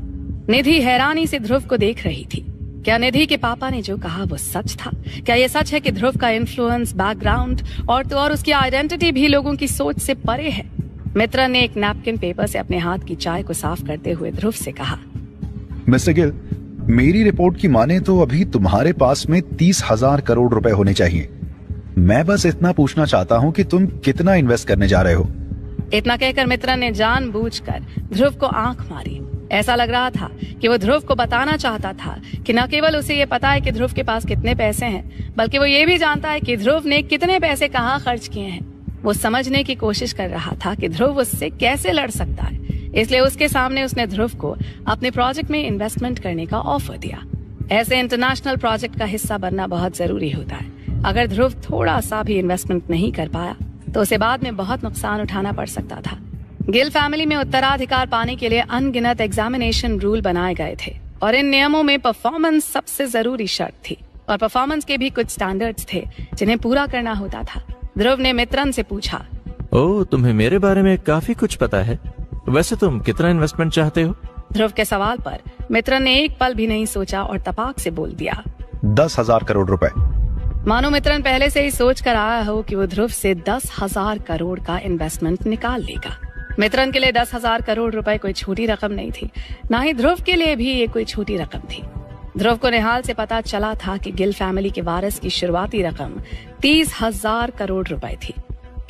निधि हैरानी से ध्रुव को देख रही थी। क्या निधि के पापा ने जो कहा वो सच था? क्या ये सच है कि ध्रुव का इन्फ्लुएंस, बैकग्राउंड और तो और उसकी आइडेंटिटी भी लोगों की सोच से परे है? मित्रन ने एक नैपकिन पेपर से अपने हाथ की चाय को साफ करते हुए ध्रुव से कहा, मिस्टर गिल, मेरी रिपोर्ट की माने तो अभी तुम्हारे पास में 30,000 करोड़ रुपए होने चाहिए। मैं बस इतना पूछना चाहता हूँ कि तुम कितना इन्वेस्ट करने जा रहे हो? इतना कहकर मित्रन ने जानबूझकर ध्रुव को आंख मारी। ऐसा लग रहा था कि वो ध्रुव को बताना चाहता था कि न केवल उसे ये पता है कि ध्रुव के पास कितने पैसे हैं, बल्कि वो ये भी जानता है कि ध्रुव ने कितने पैसे कहाँ खर्च किए हैं। वो समझने की कोशिश कर रहा था कि ध्रुव उससे कैसे लड़ सकता है। इसलिए उसके सामने उसने ध्रुव को अपने प्रोजेक्ट में इन्वेस्टमेंट करने का ऑफर दिया। ऐसे इंटरनेशनल प्रोजेक्ट का हिस्सा बनना बहुत जरूरी होता है। अगर ध्रुव थोड़ा सा भी इन्वेस्टमेंट नहीं कर पाया तो उसे बाद में बहुत नुकसान उठाना पड़ सकता था। गिल फैमिली में उत्तराधिकार पाने के लिए अनगिनत एग्जामिनेशन रूल बनाए गए थे और इन नियमों में परफॉर्मेंस सबसे जरूरी शर्त थी और परफॉर्मेंस के भी कुछ स्टैंडर्ड्स थे जिन्हें पूरा करना होता था। ध्रुव ने मित्रन से पूछा, ओह, तुम्हें मेरे बारे में काफी कुछ पता है। वैसे तुम कितना इन्वेस्टमेंट चाहते हो? ध्रुव के सवाल पर मित्रन ने एक पल भी नहीं सोचा और तपाक से बोल दिया, 10,000 करोड़ रुपए। मानो मित्रन पहले से ही सोच कर आया हो कि वो ध्रुव से 10,000 करोड़ का इन्वेस्टमेंट निकाल लेगा। मित्रन के लिए 10,000 करोड़ रुपए कोई छोटी रकम नहीं थी, ना ही ध्रुव के लिए भी ये कोई छोटी रकम थी। ध्रुव को निहाल से पता चला था कि गिल फैमिली के वारिस की शुरुआती रकम 30,000 करोड़ रुपए थी।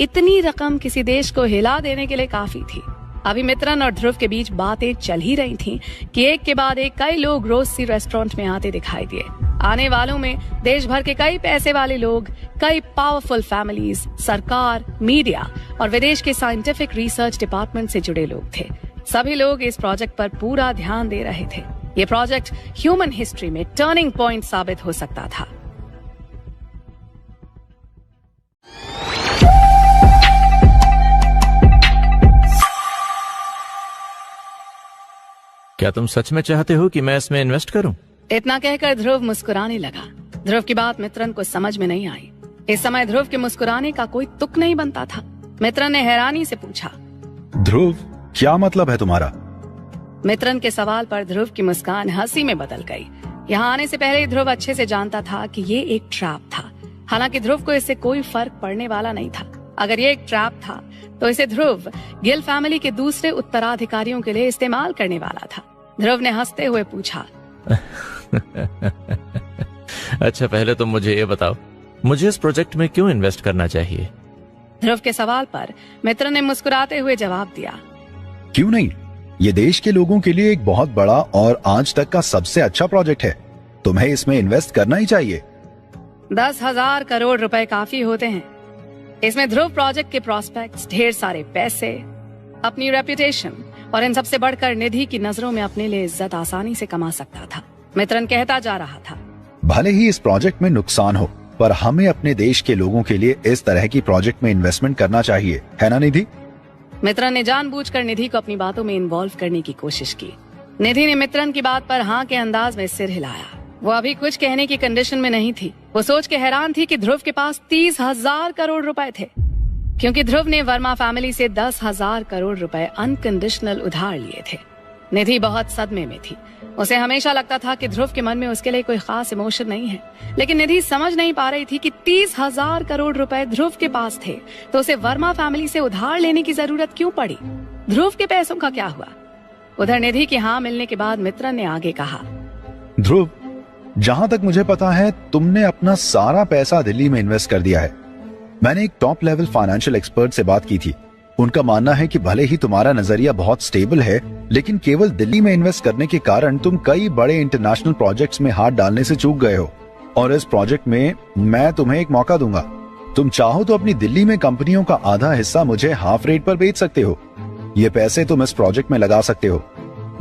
इतनी रकम किसी देश को हिला देने के लिए काफी थी। अभी मित्रन और ध्रुव के बीच बातें चल ही रही थीं कि एक के बाद एक कई लोग रोज सी रेस्टोरेंट में आते दिखाई दिए। आने वालों में देश भर के कई पैसे वाले लोग, कई पावरफुल फैमिलीज, सरकार, मीडिया और विदेश के साइंटिफिक रिसर्च डिपार्टमेंट से जुड़े लोग थे। सभी लोग इस प्रोजेक्ट पर पूरा ध्यान दे रहे थे। ये प्रोजेक्ट ह्यूमन हिस्ट्री में टर्निंग पॉइंट साबित हो सकता था। क्या तुम सच में चाहते हो कि मैं इसमें इन्वेस्ट करूं? इतना कहकर ध्रुव मुस्कुराने लगा। ध्रुव की बात मित्रन को समझ में नहीं आई। इस समय ध्रुव के मुस्कुराने का कोई तुक नहीं बनता था। मित्रन ने हैरानी से पूछा, ध्रुव, क्या मतलब है तुम्हारा? मित्रन के सवाल पर ध्रुव की मुस्कान हंसी में बदल गई। यहाँ आने से पहले ध्रुव अच्छे से जानता था कि ये एक ट्रैप था। हालांकि ध्रुव को इससे कोई फर्क पड़ने वाला नहीं था। अगर ये एक ट्रैप था तो इसे ध्रुव गिल फैमिली के दूसरे उत्तराधिकारियों के लिए इस्तेमाल करने वाला था। ध्रुव ने हंसते हुए पूछा, अच्छा पहले तुम मुझे ये बताओ, मुझे इस प्रोजेक्ट में क्यों इन्वेस्ट करना चाहिए? ध्रुव के सवाल पर मित्र ने मुस्कुराते हुए जवाब दिया, क्यों नहीं, ये देश के लोगों के लिए एक बहुत बड़ा और आज तक का सबसे अच्छा प्रोजेक्ट है। तुम्हें इसमें इन्वेस्ट करना ही चाहिए। 10,000 करोड़ रुपए काफी होते हैं। इसमें ध्रुव प्रोजेक्ट के प्रोस्पेक्ट्स, ढेर सारे पैसे, अपनी रेपुटेशन और इन सबसे बढ़कर निधि की नजरों में अपने लिए इज्जत आसानी से कमा सकता था। मित्रन कहता जा रहा था, भले ही इस प्रोजेक्ट में नुकसान हो, पर हमें अपने देश के लोगों के लिए इस तरह की प्रोजेक्ट में इन्वेस्टमेंट करना चाहिए, है ना निधि? मित्रन ने जानबूझकर निधि को अपनी बातों में इन्वॉल्व करने की कोशिश की। निधि ने मित्रन की बात पर हाँ के अंदाज में सिर हिलाया। वो अभी कुछ कहने की कंडीशन में नहीं थी। वो सोच के हैरान थी कि ध्रुव के पास 30,000 करोड़ रुपए थे, क्योंकि ध्रुव ने वर्मा फैमिली से 10,000 करोड़ रुपए अनकंडीशनल उधार लिए थे। निधि बहुत सदमे में थी। उसे हमेशा लगता था कि ध्रुव के मन में उसके लिए कोई खास इमोशन नहीं है, लेकिन निधि समझ नहीं पा रही थी कि 30,000 करोड़ रुपए ध्रुव के पास थे तो उसे वर्मा फैमिली से उधार लेने की जरूरत क्यों पड़ी? ध्रुव के पैसों का क्या हुआ? उधर निधि की हाँ मिलने के बाद मित्र ने आगे कहा, ध्रुव, जहां तक मुझे पता है तुमने अपना सारा पैसा दिल्ली में इन्वेस्ट कर दिया है। मैंने एक टॉप लेवल फाइनेंशियल एक्सपर्ट से बात की थी। उनका मानना है कि भले ही तुम्हारा नजरिया बहुत स्टेबल है, लेकिन केवल दिल्ली में इन्वेस्ट करने के कारण तुम कई बड़े इंटरनेशनल प्रोजेक्ट्स में हाथ डालने से चूक गए हो। और इस प्रोजेक्ट में मैं तुम्हें एक मौका दूंगा। तुम चाहो तो अपनी दिल्ली में कंपनियों का आधा हिस्सा मुझे हाफ रेट पर बेच सकते हो। ये पैसे तुम इस प्रोजेक्ट में लगा सकते हो।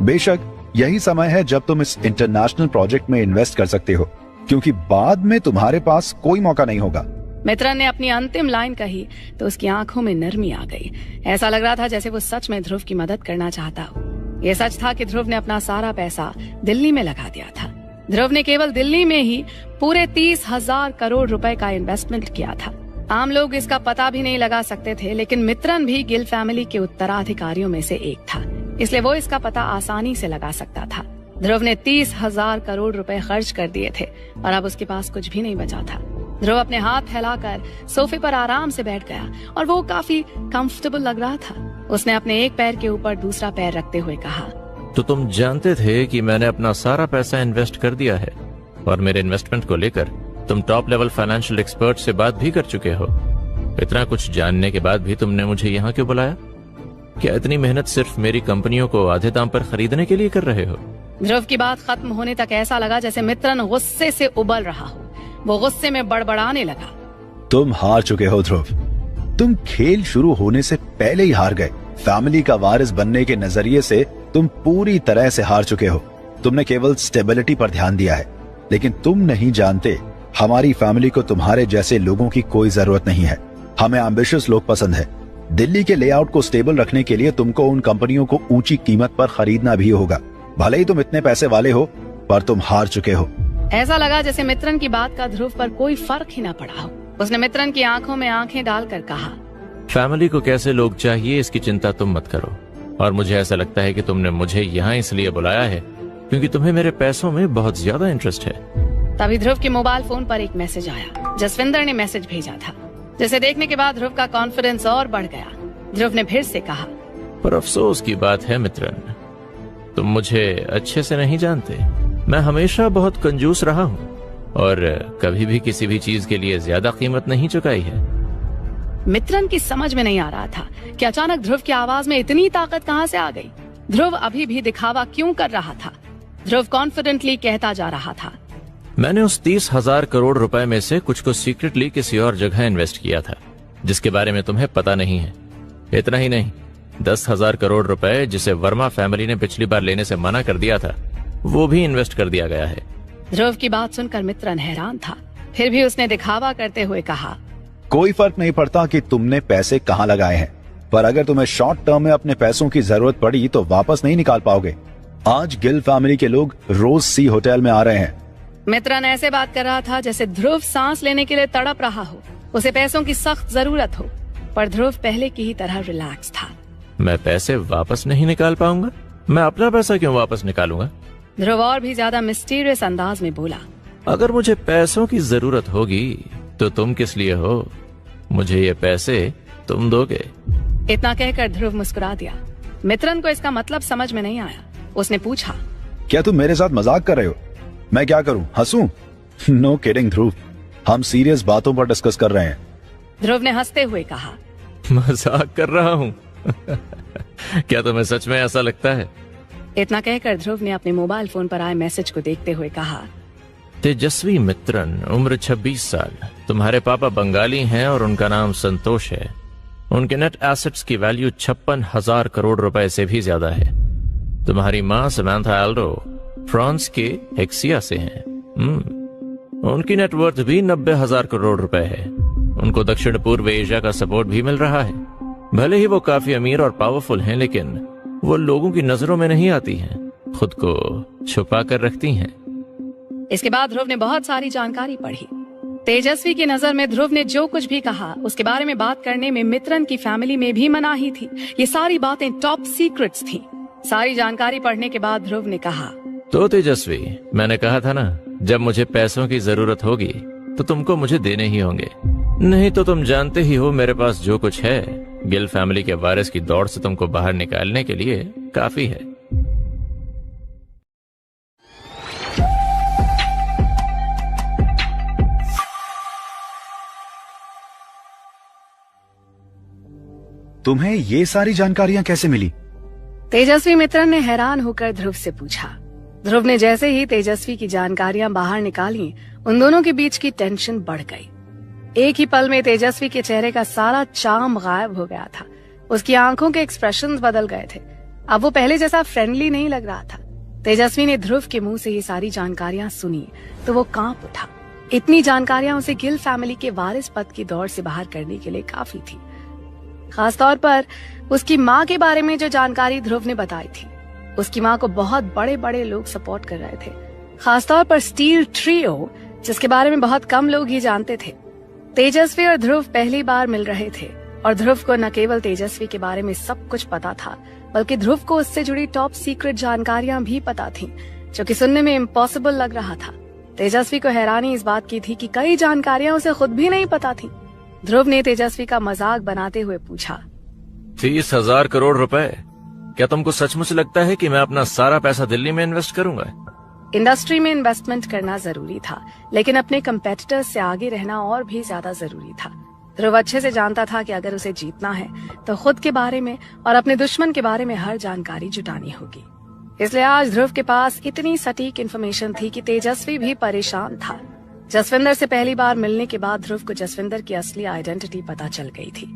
बेशक यही समय है जब तुम इस इंटरनेशनल प्रोजेक्ट में इन्वेस्ट कर सकते हो, क्योंकि बाद में तुम्हारे पास कोई मौका नहीं होगा। मित्र ने अपनी अंतिम लाइन कही तो उसकी आंखों में नरमी आ गई। ऐसा लग रहा था जैसे वो सच में ध्रुव की मदद करना चाहता हो। ये सच था कि ध्रुव ने अपना सारा पैसा दिल्ली में लगा दिया था। ध्रुव ने केवल दिल्ली में ही पूरे 30,000 करोड़ रुपए का इन्वेस्टमेंट किया था। आम लोग इसका पता भी नहीं लगा सकते थे, लेकिन मित्रन भी गिल फैमिली के उत्तराधिकारियों में से एक था, इसलिए वो इसका पता आसानी से लगा सकता था। ध्रुव ने 30,000 करोड़ रुपए खर्च कर दिए थे और अब उसके पास कुछ भी नहीं बचा था। ध्रुव अपने हाथ फैलाकर सोफे पर आराम से बैठ गया और वो काफी कंफर्टेबल लग रहा था। उसने अपने एक पैर के ऊपर दूसरा पैर रखते हुए कहा, तो तुम जानते थे कि मैंने अपना सारा पैसा इन्वेस्ट कर दिया है और मेरे इन्वेस्टमेंट को लेकर तुम टॉप लेवल फाइनेंशियल एक्सपर्ट से बात भी कर चुके हो। इतना कुछ जानने के बाद भी तुमने मुझे यहाँ क्यों बुलाया? क्या इतनी मेहनत सिर्फ मेरी कंपनियों को आधे दाम पर खरीदने के लिए कर रहे हो? ध्रुव की बात खत्म होने तक ऐसा लगा जैसे मित्रन गुस्से से उबल रहा हो। वो गुस्से में बड़बड़ाने लगा, तुम हार चुके हो ध्रुव। तुम खेल शुरू होने से पहले ही हार गए। फैमिली का वारिस बनने के नजरिए से तुम पूरी तरह से हार चुके हो। तुमने केवल स्टेबिलिटी पर ध्यान दिया है, लेकिन तुम नहीं जानते हमारी फैमिली को तुम्हारे जैसे लोगों की कोई जरूरत नहीं है। हमें एम्बिशियस लोग पसंद है। दिल्ली के लेआउट को स्टेबल रखने के लिए तुमको उन कंपनियों को ऊंची कीमत पर खरीदना भी होगा। भले ही तुम इतने पैसे वाले हो, पर तुम हार चुके हो। ऐसा लगा जैसे मित्रन की बात का ध्रुव पर कोई फर्क ही ना पड़ा हो। उसने मित्रन की आंखों में आंखें डालकर कहा, फैमिली को कैसे लोग चाहिए इसकी चिंता तुम मत करो। और मुझे ऐसा लगता है कि तुमने मुझे यहाँ इसलिए बुलाया है क्योंकि तुम्हें मेरे पैसों में बहुत ज्यादा इंटरेस्ट है। तभी ध्रुव के मोबाइल फोन पर एक मैसेज आया। जसविंदर ने मैसेज भेजा था, जिसे देखने के बाद ध्रुव का कॉन्फिडेंस और बढ़ गया। ध्रुव ने फिर से कहा, पर अफसोस की बात है मित्रन, तुम मुझे अच्छे से नहीं जानते। मैं हमेशा बहुत कंजूस रहा हूँ और कभी भी किसी भी चीज के लिए ज्यादा कीमत नहीं चुकाई है। मित्रन की समझ में नहीं आ रहा था कि अचानक ध्रुव की आवाज में इतनी ताकत कहाँ से आ गई। ध्रुव अभी भी दिखावा क्यों कर रहा था? ध्रुव कॉन्फिडेंटली कहता जा रहा था, मैंने उस 30,000 करोड़ रुपए में से कुछ को सीक्रेटली किसी और जगह इन्वेस्ट किया था जिसके बारे में तुम्हें पता नहीं है। इतना ही नहीं, 10,000 करोड़ रुपए जिसे वर्मा फैमिली ने पिछली बार लेने से मना कर दिया था, वो भी इन्वेस्ट कर दिया गया है। ध्रुव की बात सुनकर मित्रन हैरान था। फिर भी उसने दिखावा करते हुए कहा, कोई फर्क नहीं पड़ता कि तुमने पैसे कहाँ लगाए हैं, पर अगर तुम्हें शॉर्ट टर्म में अपने पैसों की जरूरत पड़ी तो वापस नहीं निकाल पाओगे। आज गिल फैमिली के लोग रोज सी होटल में आ रहे हैं। मित्रन ऐसे बात कर रहा था जैसे ध्रुव सांस लेने के लिए तड़प रहा हो, उसे पैसों की सख्त जरूरत हो, पर ध्रुव पहले की ही तरह रिलैक्स था। मैं पैसे वापस नहीं निकाल पाऊंगा? मैं अपना पैसा क्यों वापस निकालूंगा? ध्रुव और भी ज्यादा मिस्टीरियस अंदाज में बोला। अगर मुझे पैसों की जरूरत होगी तो तुम किस लिए हो? मुझे ये पैसे तुम दोगे। इतना कहकर ध्रुव मुस्कुरा दिया। मित्रन को इसका मतलब समझ में नहीं आया। उसने पूछा, क्या तुम मेरे साथ मजाक कर रहे हो? मैं क्या करूं, हंसूं? नो किडिंग ध्रुव, हम सीरियस बातों पर डिस्कस कर रहे हैं। ध्रुव ने हंसते हुए कहा, मजाक कर रहा हूँ? क्या तुम्हें सच में ऐसा लगता है? इतना कहकर ध्रुव ने अपने मोबाइल फोन पर आए मैसेज को देखते हुए कहा, तेजस्वी मित्रन, उम्र 26 साल, तुम्हारे पापा बंगाली हैं और उनका नाम संतोष है। उनके नेट एसेट्स की वैल्यू 56,000 करोड़ रुपए से भी ज्यादा है। तुम्हारी माँ समांथा एल्डो फ्रांस के हेक्सिया से हैं। उनकी नेटवर्थ भी 90,000 करोड़ रुपए है। उनको दक्षिण पूर्व एशिया का सपोर्ट भी मिल रहा है। भले ही वो काफी अमीर और पावरफुल हैं, लेकिन वो लोगों की नजरों में नहीं आती हैं, खुद को छुपा कर रखती हैं। इसके बाद ध्रुव ने बहुत सारी जानकारी पढ़ी। तेजस्वी की नजर में ध्रुव ने जो कुछ भी कहा उसके बारे में बात करने में मित्रन की फैमिली में भी मनाही थी। ये सारी बातें टॉप सीक्रेट्स थी। सारी जानकारी पढ़ने के बाद ध्रुव ने कहा, तो तेजस्वी, मैंने कहा था ना, जब मुझे पैसों की जरूरत होगी तो तुमको मुझे देने ही होंगे। नहीं तो तुम जानते ही हो मेरे पास जो कुछ है गिल फैमिली के वारिस की दौड़ से तुमको बाहर निकालने के लिए काफी है। तुम्हें ये सारी जानकारियां कैसे मिली? तेजस्वी मित्रन ने हैरान होकर ध्रुव से पूछा। ध्रुव ने जैसे ही तेजस्वी की जानकारियां बाहर निकाली, उन दोनों के बीच की टेंशन बढ़ गई। एक ही पल में तेजस्वी के चेहरे का सारा चार्म गायब हो गया था। उसकी आंखों के एक्सप्रेशंस बदल गए थे। अब वो पहले जैसा फ्रेंडली नहीं लग रहा था। तेजस्वी ने ध्रुव के मुंह से ये सारी जानकारियां सुनी तो वो कांप उठा। इतनी जानकारियां उसे गिल फैमिली के वारिस पद की दौड़ से बाहर करने के लिए काफी थी। खासतौर पर उसकी माँ के बारे में जो जानकारी ध्रुव ने बताई थी। उसकी माँ को बहुत बड़े बड़े लोग सपोर्ट कर रहे थे, खासतौर पर स्टील ट्रियो, जिसके बारे में बहुत कम लोग ही जानते थे। तेजस्वी और ध्रुव पहली बार मिल रहे थे और ध्रुव को न केवल तेजस्वी के बारे में सब कुछ पता था, बल्कि ध्रुव को उससे जुड़ी टॉप सीक्रेट जानकारियां भी पता थीं, जो कि सुनने में इम्पॉसिबल लग रहा था। तेजस्वी को हैरानी इस बात की थी कि कई जानकारियां उसे खुद भी नहीं पता थी। ध्रुव ने तेजस्वी का मजाक बनाते हुए पूछा, 30,000 करोड़ रुपए? क्या तुमको सचमुच लगता है कि मैं अपना सारा पैसा दिल्ली में इन्वेस्ट करूंगा? इंडस्ट्री में इन्वेस्टमेंट करना जरूरी था, लेकिन अपने कंपेटिटर्स से आगे रहना और भी ज्यादा जरूरी था। ध्रुव अच्छे से जानता था कि अगर उसे जीतना है तो खुद के बारे में और अपने दुश्मन के बारे में हर जानकारी जुटानी होगी। इसलिए आज ध्रुव के पास इतनी सटीक इन्फॉर्मेशन थी कि तेजस्वी भी परेशान था। जसविंदर से पहली बार मिलने के बाद ध्रुव को जसविंदर की असली आइडेंटिटी पता चल गई थी।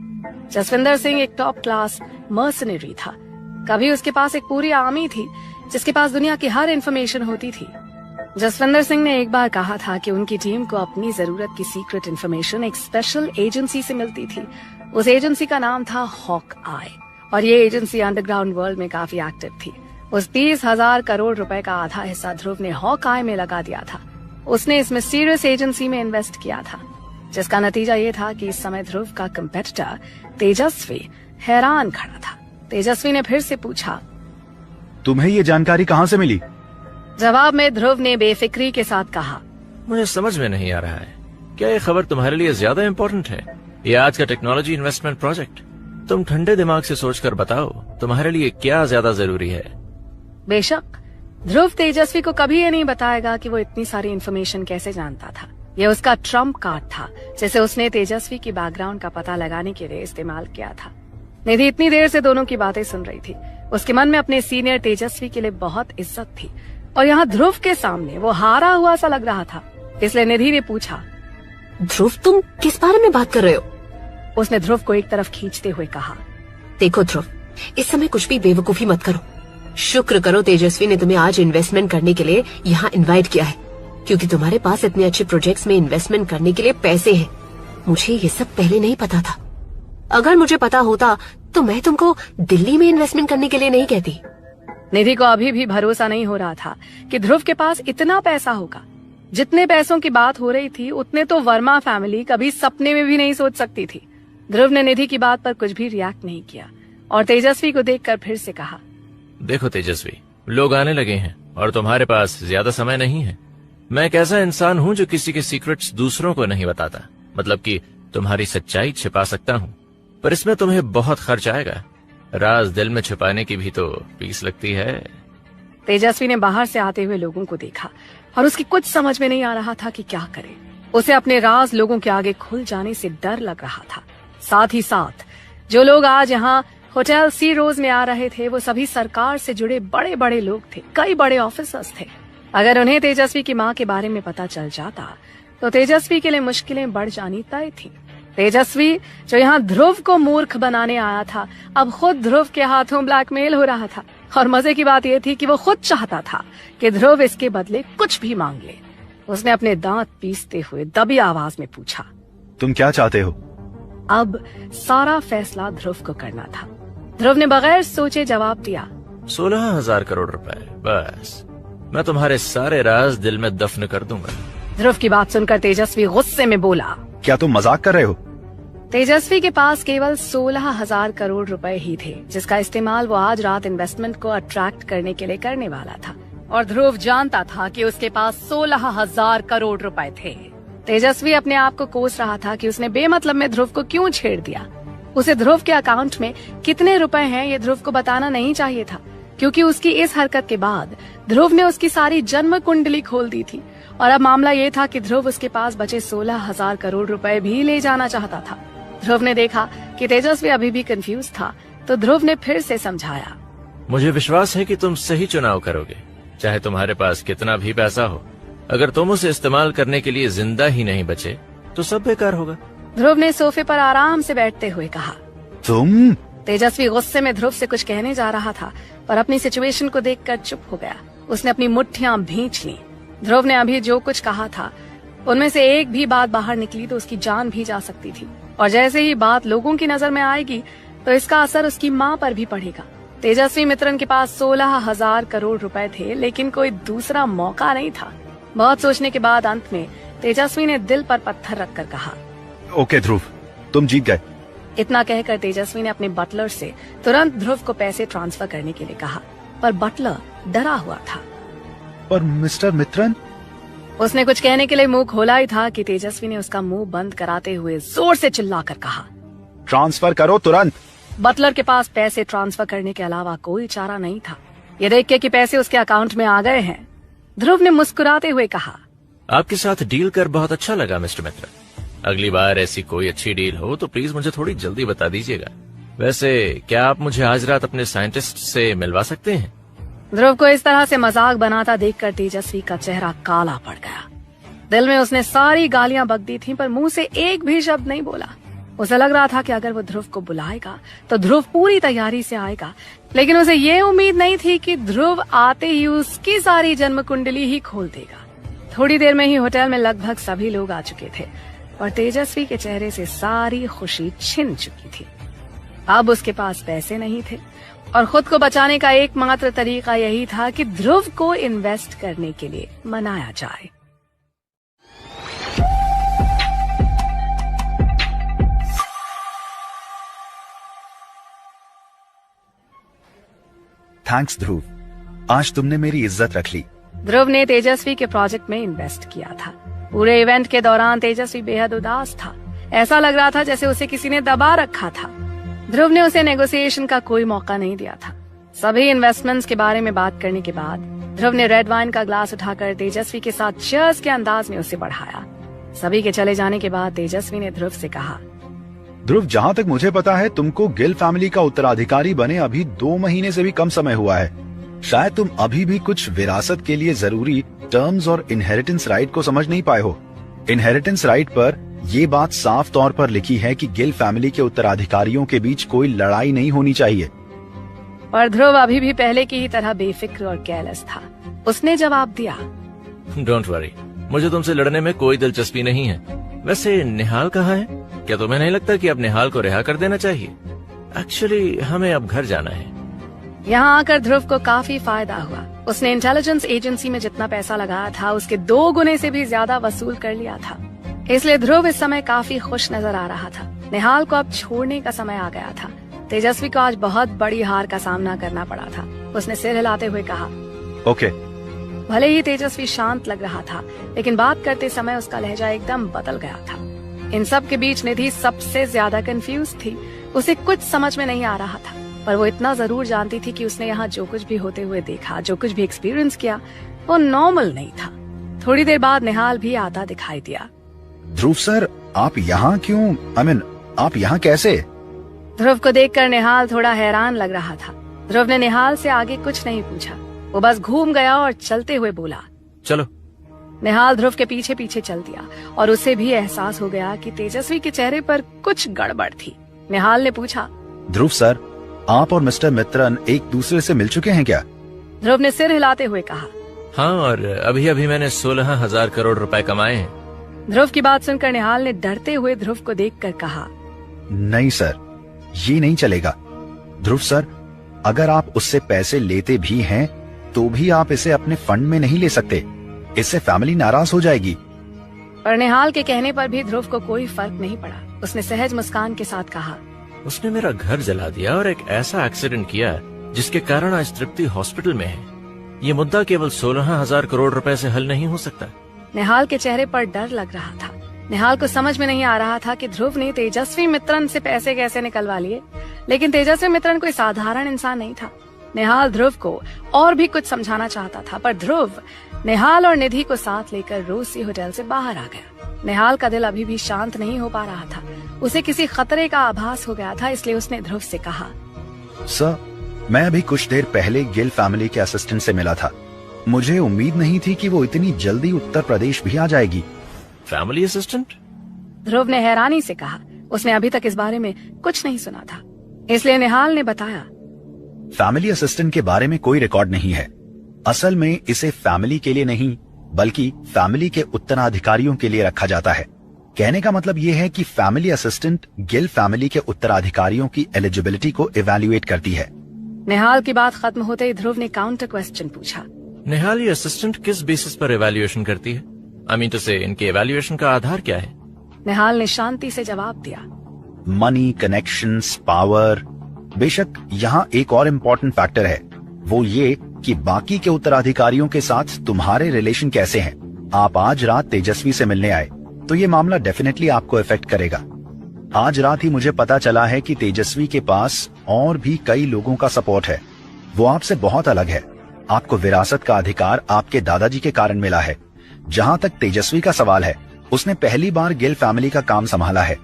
जसविंदर सिंह एक टॉप क्लास मर्सनरी था। कभी उसके पास एक पूरी आर्मी थी जिसके पास दुनिया की हर इंफॉर्मेशन होती थी। जसविंदर सिंह ने एक बार कहा था कि उनकी टीम को अपनी जरूरत की सीक्रेट इंफॉर्मेशन एक स्पेशल एजेंसी से मिलती थी। उस एजेंसी का नाम था हॉक आई और ये एजेंसी अंडरग्राउंड वर्ल्ड में काफी एक्टिव थी। उस 30,000 करोड़ रुपए का आधा हिस्सा ध्रुव ने हॉक आई में लगा दिया था। उसने इस मिस्टीरियस एजेंसी में इन्वेस्ट किया था, जिसका नतीजा ये था कि इस समय ध्रुव का कंपेटिटर तेजस्वी हैरान खड़ा था। तेजस्वी ने फिर से पूछा, तुम्हें ये जानकारी कहाँ से मिली? जवाब में ध्रुव ने बेफिक्री के साथ कहा, मुझे समझ में नहीं आ रहा है, क्या ये खबर तुम्हारे लिए ज्यादा इम्पोर्टेंट है ये आज का टेक्नोलॉजी इन्वेस्टमेंट प्रोजेक्ट? तुम ठंडे दिमाग से सोचकर बताओ, तुम्हारे लिए क्या ज्यादा जरूरी है? बेशक ध्रुव तेजस्वी को कभी ये नहीं बताएगा कि वो इतनी सारी इन्फॉर्मेशन कैसे जानता था। ये उसका ट्रम्प कार्ड था, जिसे उसने तेजस्वी की बैकग्राउंड का पता लगाने के लिए इस्तेमाल किया था। निधि इतनी देर से दोनों की बातें सुन रही थी। उसके मन में अपने सीनियर तेजस्वी के लिए बहुत इज्जत थी और यहाँ ध्रुव के सामने वो हारा हुआ सा लग रहा था। इसलिए निधि ने पूछा, ध्रुव, तुम किस बारे में बात कर रहे हो? उसने ध्रुव को एक तरफ खींचते हुए कहा, देखो ध्रुव, इस समय कुछ भी बेवकूफी मत करो। शुक्र करो तेजस्वी ने तुम्हें आज इन्वेस्टमेंट करने के लिए यहाँ इनवाइट किया है, क्योंकि तुम्हारे पास इतने अच्छे प्रोजेक्ट्स में इन्वेस्टमेंट करने के लिए पैसे हैं। मुझे ये सब पहले नहीं पता था। अगर मुझे पता होता तो मैं तुमको दिल्ली में इन्वेस्टमेंट करने के लिए नहीं कहती। निधि को अभी भी भरोसा नहीं हो रहा था कि ध्रुव के पास इतना पैसा होगा। जितने पैसों की बात हो रही थी उतने तो वर्मा फैमिली कभी सपने में भी नहीं सोच सकती थी। ध्रुव ने निधि की बात पर कुछ भी रिएक्ट नहीं किया। और तेजस्वी को देखकर फिर से कहा, देखो तेजस्वी, लोग आने लगे हैं और तुम्हारे पास ज्यादा समय नहीं है। मैं एक ऐसा इंसान हूँ जो किसी के सीक्रेट्स दूसरों को नहीं बताता, मतलब कि तुम्हारी सच्चाई छिपा सकता हूँ, पर इसमें तुम्हें बहुत खर्च आएगा। राज दिल में छुपाने की भी तो फीस लगती है। तेजस्वी ने बाहर से आते हुए लोगों को देखा और उसकी कुछ समझ में नहीं आ रहा था कि क्या करे। उसे अपने राज लोगों के आगे खुल जाने से डर लग रहा था। साथ ही साथ जो लोग आज यहाँ होटल सी रोज में आ रहे थे वो सभी सरकार से जुड़े बड़े बड़े लोग थे, कई बड़े ऑफिसर्स थे। अगर उन्हें तेजस्वी की माँ के बारे में पता चल जाता तो तेजस्वी के लिए मुश्किलें बढ़ जानी तय थी। तेजस्वी जो यहाँ ध्रुव को मूर्ख बनाने आया था, अब खुद ध्रुव के हाथों ब्लैकमेल हो रहा था। और मजे की बात यह थी कि वो खुद चाहता था कि ध्रुव इसके बदले कुछ भी मांग ले। उसने अपने दांत पीसते हुए दबी आवाज में पूछा, तुम क्या चाहते हो? अब सारा फैसला ध्रुव को करना था। ध्रुव ने बगैर सोचे जवाब दिया, 16,000 करोड़ रुपए, बस। मैं तुम्हारे सारे राज दिल में दफन कर दूंगा। ध्रुव की बात सुनकर तेजस्वी गुस्से में बोला, क्या तुम मजाक कर रहे हो? तेजस्वी के पास केवल 16,000 करोड़ रुपए ही थे, जिसका इस्तेमाल वो आज रात इन्वेस्टमेंट को अट्रैक्ट करने के लिए करने वाला था। और ध्रुव जानता था कि उसके पास 16,000 करोड़ रुपए थे। तेजस्वी अपने आप को कोस रहा था कि उसने बेमतलब में ध्रुव को क्यों छेड़ दिया। उसे ध्रुव के अकाउंट में कितने रुपए हैं ये ध्रुव को बताना नहीं चाहिए था, क्योंकि उसकी इस हरकत के बाद ध्रुव ने उसकी सारी जन्म कुंडली खोल दी थी। और अब मामला ये था कि ध्रुव उसके पास बचे 16,000 करोड़ रुपए भी ले जाना चाहता था। ध्रुव ने देखा कि तेजस्वी अभी भी कंफ्यूज था, तो ध्रुव ने फिर से समझाया, मुझे विश्वास है कि तुम सही चुनाव करोगे, चाहे तुम्हारे पास कितना भी पैसा हो। अगर तुम उसे इस्तेमाल करने के लिए जिंदा ही नहीं बचे तो सब बेकार होगा। ध्रुव ने सोफे पर आराम से बैठते हुए कहा। तुम? तेजस्वी गुस्से में ध्रुव से कुछ कहने जा रहा था, पर अपनी सिचुएशन को देखकर चुप हो गया। उसने अपनी मुट्ठियां भींच ली। ध्रुव ने अभी जो कुछ कहा था उनमें से एक भी बात बाहर निकली तो उसकी जान भी जा सकती थी, और जैसे ही बात लोगों की नजर में आएगी तो इसका असर उसकी माँ पर भी पड़ेगा। तेजस्वी मित्रन के पास 16,000 करोड़ रुपए थे, लेकिन कोई दूसरा मौका नहीं था। बहुत सोचने के बाद अंत में तेजस्वी ने दिल पर पत्थर रखकर कहा, ओके ध्रुव, तुम जीत गए। इतना कहकर तेजस्वी ने अपने बटलर से तुरंत ध्रुव को पैसे ट्रांसफर करने के लिए कहा, पर बटलर डरा हुआ था। पर मिस्टर मित्रन? उसने कुछ कहने के लिए मुंह खोला ही था कि तेजस्वी ने उसका मुंह बंद कराते हुए जोर से चिल्लाकर कहा, ट्रांसफर करो तुरंत। बटलर के पास पैसे ट्रांसफर करने के अलावा कोई चारा नहीं था। ये देख के कि पैसे उसके अकाउंट में आ गए हैं, ध्रुव ने मुस्कुराते हुए कहा, आपके साथ डील कर बहुत अच्छा लगा मिस्टर मित्र। अगली बार ऐसी कोई अच्छी डील हो तो प्लीज मुझे थोड़ी जल्दी बता दीजिएगा। वैसे क्या आप मुझे आज रात अपने साइंटिस्ट से मिलवा सकते हैं? ध्रुव को इस तरह से मजाक बनाता देखकर तेजस्वी का चेहरा काला पड़ गया। दिल में उसने सारी गालियां बक दी थीं, पर मुंह से एक भी शब्द नहीं बोला। उसे लग रहा था कि अगर वो ध्रुव को बुलाएगा तो ध्रुव पूरी तैयारी से आएगा, लेकिन उसे ये उम्मीद नहीं थी कि ध्रुव आते ही उसकी सारी जन्म कुंडली ही खोल देगा। थोड़ी देर में ही होटल में लगभग सभी लोग आ चुके थे और तेजस्वी के चेहरे से सारी खुशी छिन चुकी थी। अब उसके पास पैसे नहीं थे और खुद को बचाने का एकमात्र तरीका यही था कि ध्रुव को इन्वेस्ट करने के लिए मनाया जाए। थैंक्स ध्रुव, आज तुमने मेरी इज्जत रख ली। ध्रुव ने तेजस्वी के प्रोजेक्ट में इन्वेस्ट किया था। पूरे इवेंट के दौरान तेजस्वी बेहद उदास था। ऐसा लग रहा था जैसे उसे किसी ने दबा रखा था। ध्रुव ने उसे नेगोशिएशन का कोई मौका नहीं दिया था। सभी इन्वेस्टमेंट्स के बारे में बात करने के बाद ध्रुव ने रेड वाइन का ग्लास उठाकर तेजस्वी के साथ चीयर्स के अंदाज में उसे बढ़ाया। सभी के चले जाने के बाद तेजस्वी ने ध्रुव से कहा, ध्रुव, जहाँ तक मुझे पता है तुमको गिल फैमिली का उत्तराधिकारी बने अभी 2 महीने से भी कम समय हुआ है। शायद तुम अभी भी कुछ विरासत के लिए जरूरी टर्म्स और इनहेरिटेंस राइट को समझ नहीं पाए हो। इनहेरिटेंस राइट पर ये बात साफ तौर पर लिखी है कि गिल फैमिली के उत्तराधिकारियों के बीच कोई लड़ाई नहीं होनी चाहिए। पर ध्रुव अभी भी पहले की ही तरह बेफिक्र और केयरलेस था। उसने जवाब दिया, डोंट वरी, मुझे तुमसे लड़ने में कोई दिलचस्पी नहीं है। वैसे निहाल कहाँ है? क्या तुम्हें नहीं लगता कि अब निहाल को रिहा कर देना चाहिए? एक्चुअली हमें अब घर जाना है। यहाँ आकर ध्रुव को काफी फायदा हुआ। उसने इंटेलिजेंस एजेंसी में जितना पैसा लगाया था उसके 2 गुने से भी ज्यादा वसूल कर लिया था। इसलिए ध्रुव इस समय काफी खुश नजर आ रहा था। निहाल को अब छोड़ने का समय आ गया था। तेजस्वी को आज बहुत बड़ी हार का सामना करना पड़ा था। उसने सिर हिलाते हुए कहा, ओके। भले ही तेजस्वी शांत लग रहा था, लेकिन बात करते समय उसका लहजा एकदम बदल गया था। इन सब के बीच निधि सबसे ज्यादा कंफ्यूज थी। उसे कुछ समझ में नहीं आ रहा था, पर वो इतना जरूर जानती थी कि उसने यहाँ जो कुछ भी होते हुए देखा, जो कुछ भी एक्सपीरियंस किया, वो नॉर्मल नहीं था। थोड़ी देर बाद निहाल भी आता दिखाई दिया। ध्रुव सर, आप यहाँ क्यों? आप यहाँ कैसे? ध्रुव को देखकर निहाल थोड़ा हैरान लग रहा था। ध्रुव ने निहाल से आगे कुछ नहीं पूछा, वो बस घूम गया और चलते हुए बोला, चलो। निहाल ध्रुव के पीछे पीछे चल दिया और उसे भी एहसास हो गया कि तेजस्वी के चेहरे पर कुछ गड़बड़ थी। निहाल ने पूछा, ध्रुव सर, आप और मिस्टर मित्रन एक दूसरे से मिल चुके हैं क्या? ध्रुव ने सिर हिलाते हुए कहा, हाँ, और अभी अभी मैंने 16,000 करोड़ रुपए कमाए हैं। ध्रुव की बात सुनकर निहाल ने डरते हुए ध्रुव को देखकर कहा, नहीं सर, ये नहीं चलेगा। ध्रुव सर, अगर आप उससे पैसे लेते भी हैं तो भी आप इसे अपने फंड में नहीं ले सकते। इससे फैमिली नाराज हो जाएगी। पर निहाल के कहने पर भी ध्रुव को कोई फर्क नहीं पड़ा। उसने सहज मुस्कान के साथ कहा, उसने मेरा घर जला दिया और एक ऐसा एक्सीडेंट किया जिसके कारण आज तृप्ति हॉस्पिटल में है। ये मुद्दा केवल 16,000 करोड़ रुपए से हल नहीं हो सकता। निहाल के चेहरे पर डर लग रहा था। निहाल को समझ में नहीं आ रहा था कि ध्रुव ने तेजस्वी मित्रन से पैसे कैसे निकलवा लिए, लेकिन तेजस्वी मित्रन कोई साधारण इंसान नहीं था। निहाल ध्रुव को और भी कुछ समझाना चाहता था, पर ध्रुव निहाल और निधि को साथ लेकर रोसी होटल से बाहर आ गया। निहाल का दिल अभी भी शांत नहीं हो पा रहा था। उसे किसी खतरे का आभास हो गया था, इसलिए उसने ध्रुव से कहा, सर, मैं अभी कुछ देर पहले गिल फैमिली के असिस्टेंट से मिला था। मुझे उम्मीद नहीं थी कि वो इतनी जल्दी उत्तर प्रदेश भी आ जाएगी। Family assistant? ध्रुव ने हैरानी से कहा। उसने अभी तक इस बारे में कुछ नहीं सुना था, इसलिए निहाल ने बताया, फैमिली असिस्टेंट के बारे में कोई रिकॉर्ड नहीं है। असल में इसे फैमिली के लिए नहीं, बल्कि फैमिली के उत्तराधिकारियों के लिए रखा जाता है। कहने का मतलब ये है कि फैमिली असिस्टेंट गिल फैमिली के उत्तराधिकारियों की एलिजिबिलिटी को इवैल्यूएट करती है। निहाल की बात खत्म होते ही ध्रुव ने काउंटर क्वेश्चन पूछा, निहाल, ये असिस्टेंट किस बेसिस पर एवैल्यूएशन करती है? आई मीन टू से, इनके एवैल्यूएशन का आधार क्या है? निहाल ने शांति से जवाब दिया, मनी, कनेक्शंस, पावर। बेशक यहाँ एक और इम्पोर्टेंट फैक्टर है, वो ये कि बाकी के उत्तराधिकारियों के साथ तुम्हारे रिलेशन कैसे हैं। आप आज रात तेजस्वी से मिलने आए तो ये मामला डेफिनेटली आपको इफेक्ट करेगा। आज रात ही मुझे पता चला है कि तेजस्वी के पास और भी कई लोगों का सपोर्ट है। वो आपसे बहुत अलग है। आपको विरासत का अधिकार आपके दादाजी के कारण मिला है। जहां तक तेजस्वी का सवाल है, उसने पहली बार गिल फैमिली का काम संभाला है।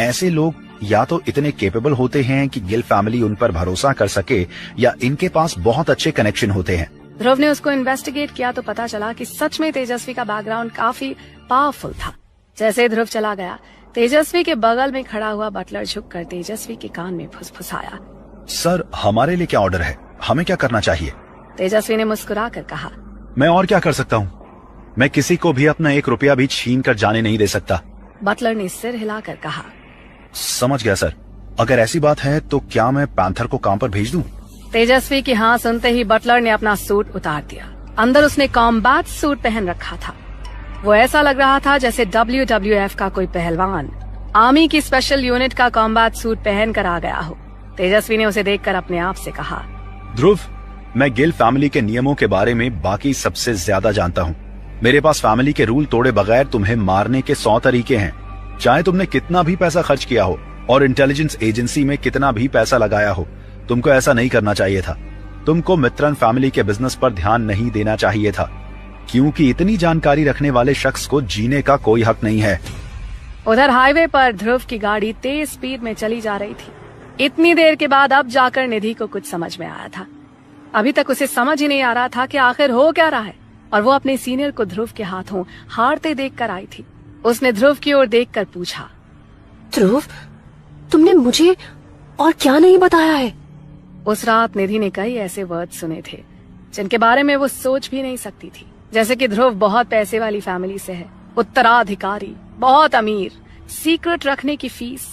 ऐसे लोग या तो इतने केपेबल होते हैं कि गिल फैमिली उन पर भरोसा कर सके, या इनके पास बहुत अच्छे कनेक्शन होते हैं। ध्रुव ने उसको इन्वेस्टिगेट किया तो पता चला कि सच में तेजस्वी का बैकग्राउंड काफी पावरफुल था। जैसे ध्रुव चला गया, तेजस्वी के बगल में खड़ा हुआ बटलर झुककर तेजस्वी के कान में फुसफुसाया, सर, हमारे लिए क्या ऑर्डर है? हमें क्या करना चाहिए? तेजस्वी ने मुस्कुरा कर कहा, मैं और क्या कर सकता हूँ? मैं किसी को भी अपना 1 रुपया भी छीन कर जाने नहीं दे सकता। बटलर ने सिर हिलाकर कहा, समझ गया सर। अगर ऐसी बात है तो क्या मैं पैंथर को काम पर भेज दूं? तेजस्वी की हाँ सुनते ही बटलर ने अपना सूट उतार दिया। अंदर उसने कॉम्बैट सूट पहन रखा था। वो ऐसा लग रहा था जैसे WWF का कोई पहलवान आर्मी की स्पेशल यूनिट का कॉम्बैट सूट पहन कर आ गया हो। तेजस्वी ने उसे देखकर अपने आप से कहा, ध्रुव, मैं गिल फैमिली के नियमों के बारे में बाकी सबसे ज्यादा जानता हूँ। मेरे पास फैमिली के रूल तोड़े बगैर तुम्हें मारने के 100 तरीके हैं। चाहे तुमने कितना भी पैसा खर्च किया हो और इंटेलिजेंस एजेंसी में कितना भी पैसा लगाया हो, तुमको ऐसा नहीं करना चाहिए था। तुमको मित्रन फैमिली के बिजनेस पर ध्यान नहीं देना चाहिए था, क्योंकि इतनी जानकारी रखने वाले शख्स को जीने का कोई हक नहीं है। उधर हाईवे पर ध्रुव की गाड़ी तेज स्पीड में चली जा रही थी। इतनी देर के बाद अब जाकर निधि को कुछ समझ में आया था। अभी तक उसे समझ ही नहीं आ रहा था कि आखिर हो क्या रहा है, और वो अपने सीनियर को ध्रुव के हाथों हारते देखकर आई थी। उसने ध्रुव की ओर देखकर पूछा, ध्रुव, तुमने मुझे और क्या नहीं बताया है? उस रात निधि ने कई ऐसे वर्ड सुने थे जिनके बारे में वो सोच भी नहीं सकती थी, जैसे कि ध्रुव बहुत पैसे वाली फैमिली से है, उत्तराधिकारी, बहुत अमीर, सीक्रेट रखने की फीस।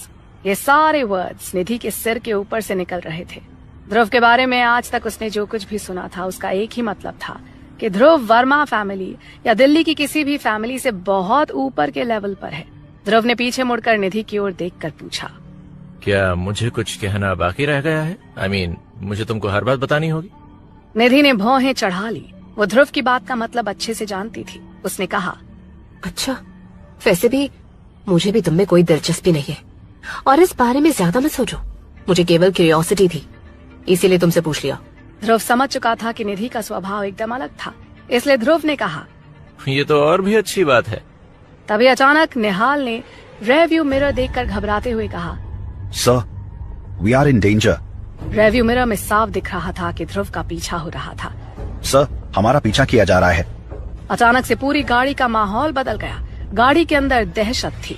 ये सारे वर्ड्स निधि के सिर के ऊपर से निकल रहे थे। ध्रुव के बारे में आज तक उसने जो कुछ भी सुना था उसका एक ही मतलब था कि ध्रुव वर्मा फैमिली या दिल्ली की किसी भी फैमिली से बहुत ऊपर के लेवल पर है। ध्रुव ने पीछे मुड़कर निधि की ओर देखकर पूछा, क्या मुझे कुछ कहना बाकी रह गया है? I mean, मुझे तुमको हर बात बतानी होगी? निधि ने भौहें चढ़ा ली। वो ध्रुव की बात का मतलब अच्छे से जानती थी। उसने कहा, अच्छा, वैसे भी मुझे भी तुम में कोई दिलचस्पी नहीं है और इस बारे में ज्यादा मत सोचो। मुझे केवल क्यूरियोसिटी थी, इसीलिए तुमसे पूछ लिया। ध्रुव समझ चुका था कि निधि का स्वभाव एकदम अलग था, इसलिए ध्रुव ने कहा, ये तो और भी अच्छी बात है। तभी अचानक निहाल ने रेव्यू मिरर देखकर घबराते हुए कहा, sir, we are in danger. Rearview mirror में साफ दिख रहा था कि ध्रुव का पीछा हो रहा था। सर, हमारा पीछा किया जा रहा है। अचानक से पूरी गाड़ी का माहौल बदल गया। गाड़ी के अंदर दहशत थी।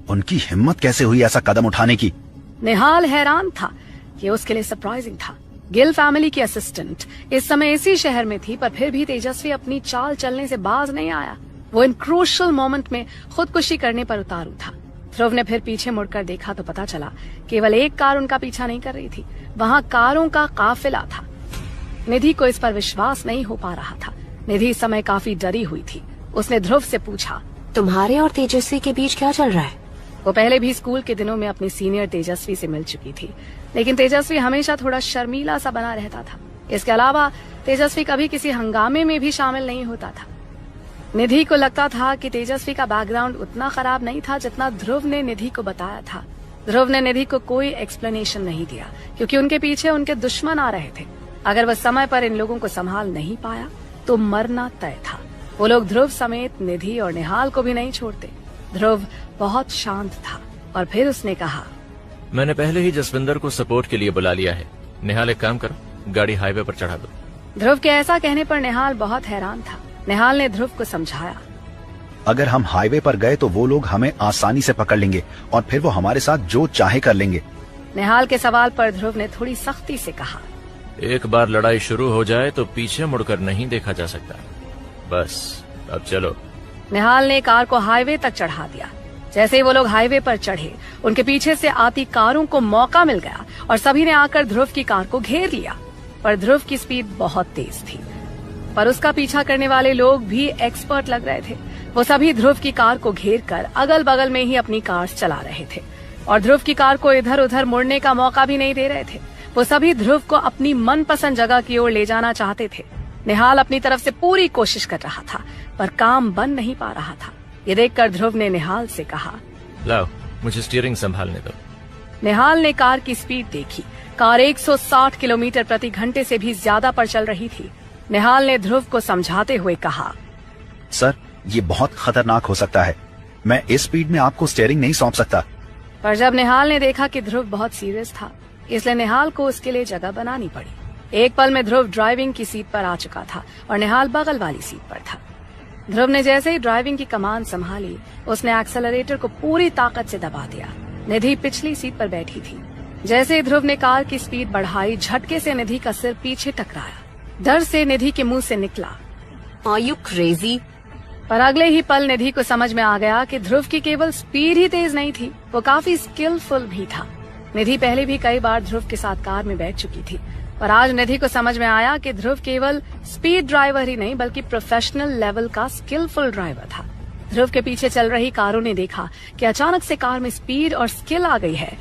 उनकी हिम्मत कैसे हुई ऐसा कदम उठाने की? निहाल हैरान था। ये उसके लिए सरप्राइजिंग था। गिल फैमिली की असिस्टेंट इस समय इसी शहर में थी, पर फिर भी तेजस्वी अपनी चाल चलने से बाज नहीं आया। वो इन क्रूशियल मोमेंट में खुदकुशी करने पर उतारू था। ध्रुव ने फिर पीछे मुड़कर देखा तो पता चला केवल एक कार उनका पीछा नहीं कर रही थी, वहाँ कारों का काफिला था। निधि को इस पर विश्वास नहीं हो पा रहा था। निधि इस समय काफी डरी हुई थी। उसने ध्रुव से पूछा, तुम्हारे और तेजस्वी के बीच क्या चल रहा है? वो पहले भी स्कूल के दिनों में अपनी सीनियर तेजस्वी से मिल चुकी थी, लेकिन तेजस्वी हमेशा थोड़ा शर्मीला सा बना रहता था। इसके अलावा तेजस्वी कभी किसी हंगामे में भी शामिल नहीं होता था। निधि को लगता था कि तेजस्वी का बैकग्राउंड उतना खराब नहीं था जितना ध्रुव ने निधि को बताया था। ध्रुव ने निधि को कोई एक्सप्लेनेशन नहीं दिया, क्योंकि उनके पीछे उनके दुश्मन आ रहे थे। अगर वह समय पर इन लोगों को संभाल नहीं पाया तो मरना तय था। वो लोग ध्रुव समेत निधि और निहाल को भी नहीं छोड़ते। ध्रुव बहुत शांत था और फिर उसने कहा, मैंने पहले ही जसविंदर को सपोर्ट के लिए बुला लिया है। निहाल, एक काम करो, गाड़ी हाईवे पर चढ़ा दो। ध्रुव के ऐसा कहने पर निहाल बहुत हैरान था। निहाल ने ध्रुव को समझाया, अगर हम हाईवे पर गए तो वो लोग हमें आसानी से पकड़ लेंगे और फिर वो हमारे साथ जो चाहे कर लेंगे। निहाल के सवाल पर ध्रुव ने थोड़ी सख्ती से कहा, एक बार लड़ाई शुरू हो जाए तो पीछे मुड़कर नहीं देखा जा सकता। बस अब चलो। निहाल ने कार को हाईवे तक चढ़ा दिया। जैसे ही वो लोग हाईवे पर चढ़े, उनके पीछे से आती कारों को मौका मिल गया और सभी ने आकर ध्रुव की कार को घेर लिया। पर ध्रुव की स्पीड बहुत तेज थी, पर उसका पीछा करने वाले लोग भी एक्सपर्ट लग रहे थे। वो सभी ध्रुव की कार को घेर कर अगल बगल में ही अपनी कार चला रहे थे और ध्रुव की कार को इधर उधर मुड़ने का मौका भी नहीं दे रहे थे। वो सभी ध्रुव को अपनी मनपसंद जगह की ओर ले जाना चाहते थे। निहाल अपनी तरफ से पूरी कोशिश कर रहा था, पर काम बन नहीं पा रहा था। ये देखकर ध्रुव ने निहाल से कहा, लाओ, मुझे स्टीयरिंग संभालने दो। निहाल ने कार की स्पीड देखी। कार 160 किलोमीटर प्रति घंटे से भी ज्यादा पर चल रही थी। निहाल ने ध्रुव को समझाते हुए कहा, सर, ये बहुत खतरनाक हो सकता है। मैं इस स्पीड में आपको स्टीयरिंग नहीं सौंप सकता। पर जब निहाल ने देखा कि ध्रुव बहुत सीरियस था, इसलिए निहाल को उसके लिए जगह बनानी पड़ी। एक पल में ध्रुव ड्राइविंग की सीट पर आ चुका था और निहाल बगल वाली सीट पर था। ध्रुव ने जैसे ही ड्राइविंग की कमान संभाली, उसने एक्सेलरेटर को पूरी ताकत से दबा दिया। निधि पिछली सीट पर बैठी थी। जैसे ही ध्रुव ने कार की स्पीड बढ़ाई, झटके से निधि का सिर पीछे टकराया। डर से निधि के मुंह से निकला, Are you crazy? पर अगले ही पल निधि को समझ में आ गया कि ध्रुव की केवल स्पीड ही तेज नहीं थी, वो काफी स्किलफुल भी था। निधि पहले भी कई बार ध्रुव के साथ कार में बैठ चुकी थी, पर आज निधि को समझ में आया कि ध्रुव केवल स्पीड ड्राइवर ही नहीं बल्कि प्रोफेशनल लेवल का स्किलफुल ड्राइवर था। ध्रुव के पीछे चल रही कारों ने देखा कि अचानक से कार में स्पीड और स्किल आ गई है,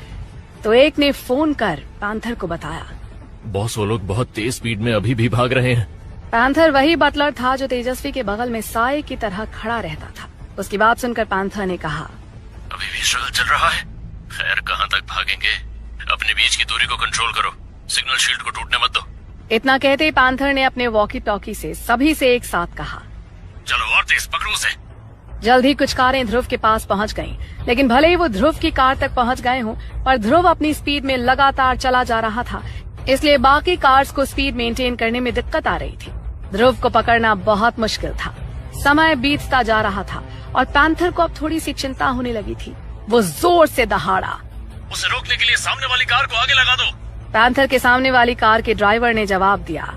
तो एक ने फोन कर पैंथर को बताया, बॉस, वो लोग बहुत तेज स्पीड में अभी भी भाग रहे हैं। पैंथर वही बटलर था जो तेजस्वी के बगल में साए की तरह खड़ा रहता था। उसकी बात सुनकर पैंथर ने कहा, अभी भी स्ट्रगल चल रहा है। खैर, कहाँ तक भागेंगे? अपने बीच की दूरी को कंट्रोल करो, सिग्नल शील्ड को टूटने मत दो। इतना कहते ही पैंथर ने अपने वॉकी टॉकी से सभी से एक साथ कहा, चलो और तेज पकड़ो उसे। जल्द ही कुछ कारें ध्रुव के पास पहुंच गईं, लेकिन भले ही वो ध्रुव की कार तक पहुंच गए हों, पर ध्रुव अपनी स्पीड में लगातार चला जा रहा था, इसलिए बाकी कार्स को स्पीड मेंटेन करने में दिक्कत आ रही थी। ध्रुव को पकड़ना बहुत मुश्किल था। समय बीतता जा रहा था और पैंथर को अब थोड़ी सी चिंता होने लगी थी। वो जोर से दहाड़ा, उसे रोकने के लिए सामने वाली कार को आगे लगा दो। पैंथर के सामने वाली कार के ड्राइवर ने जवाब दिया,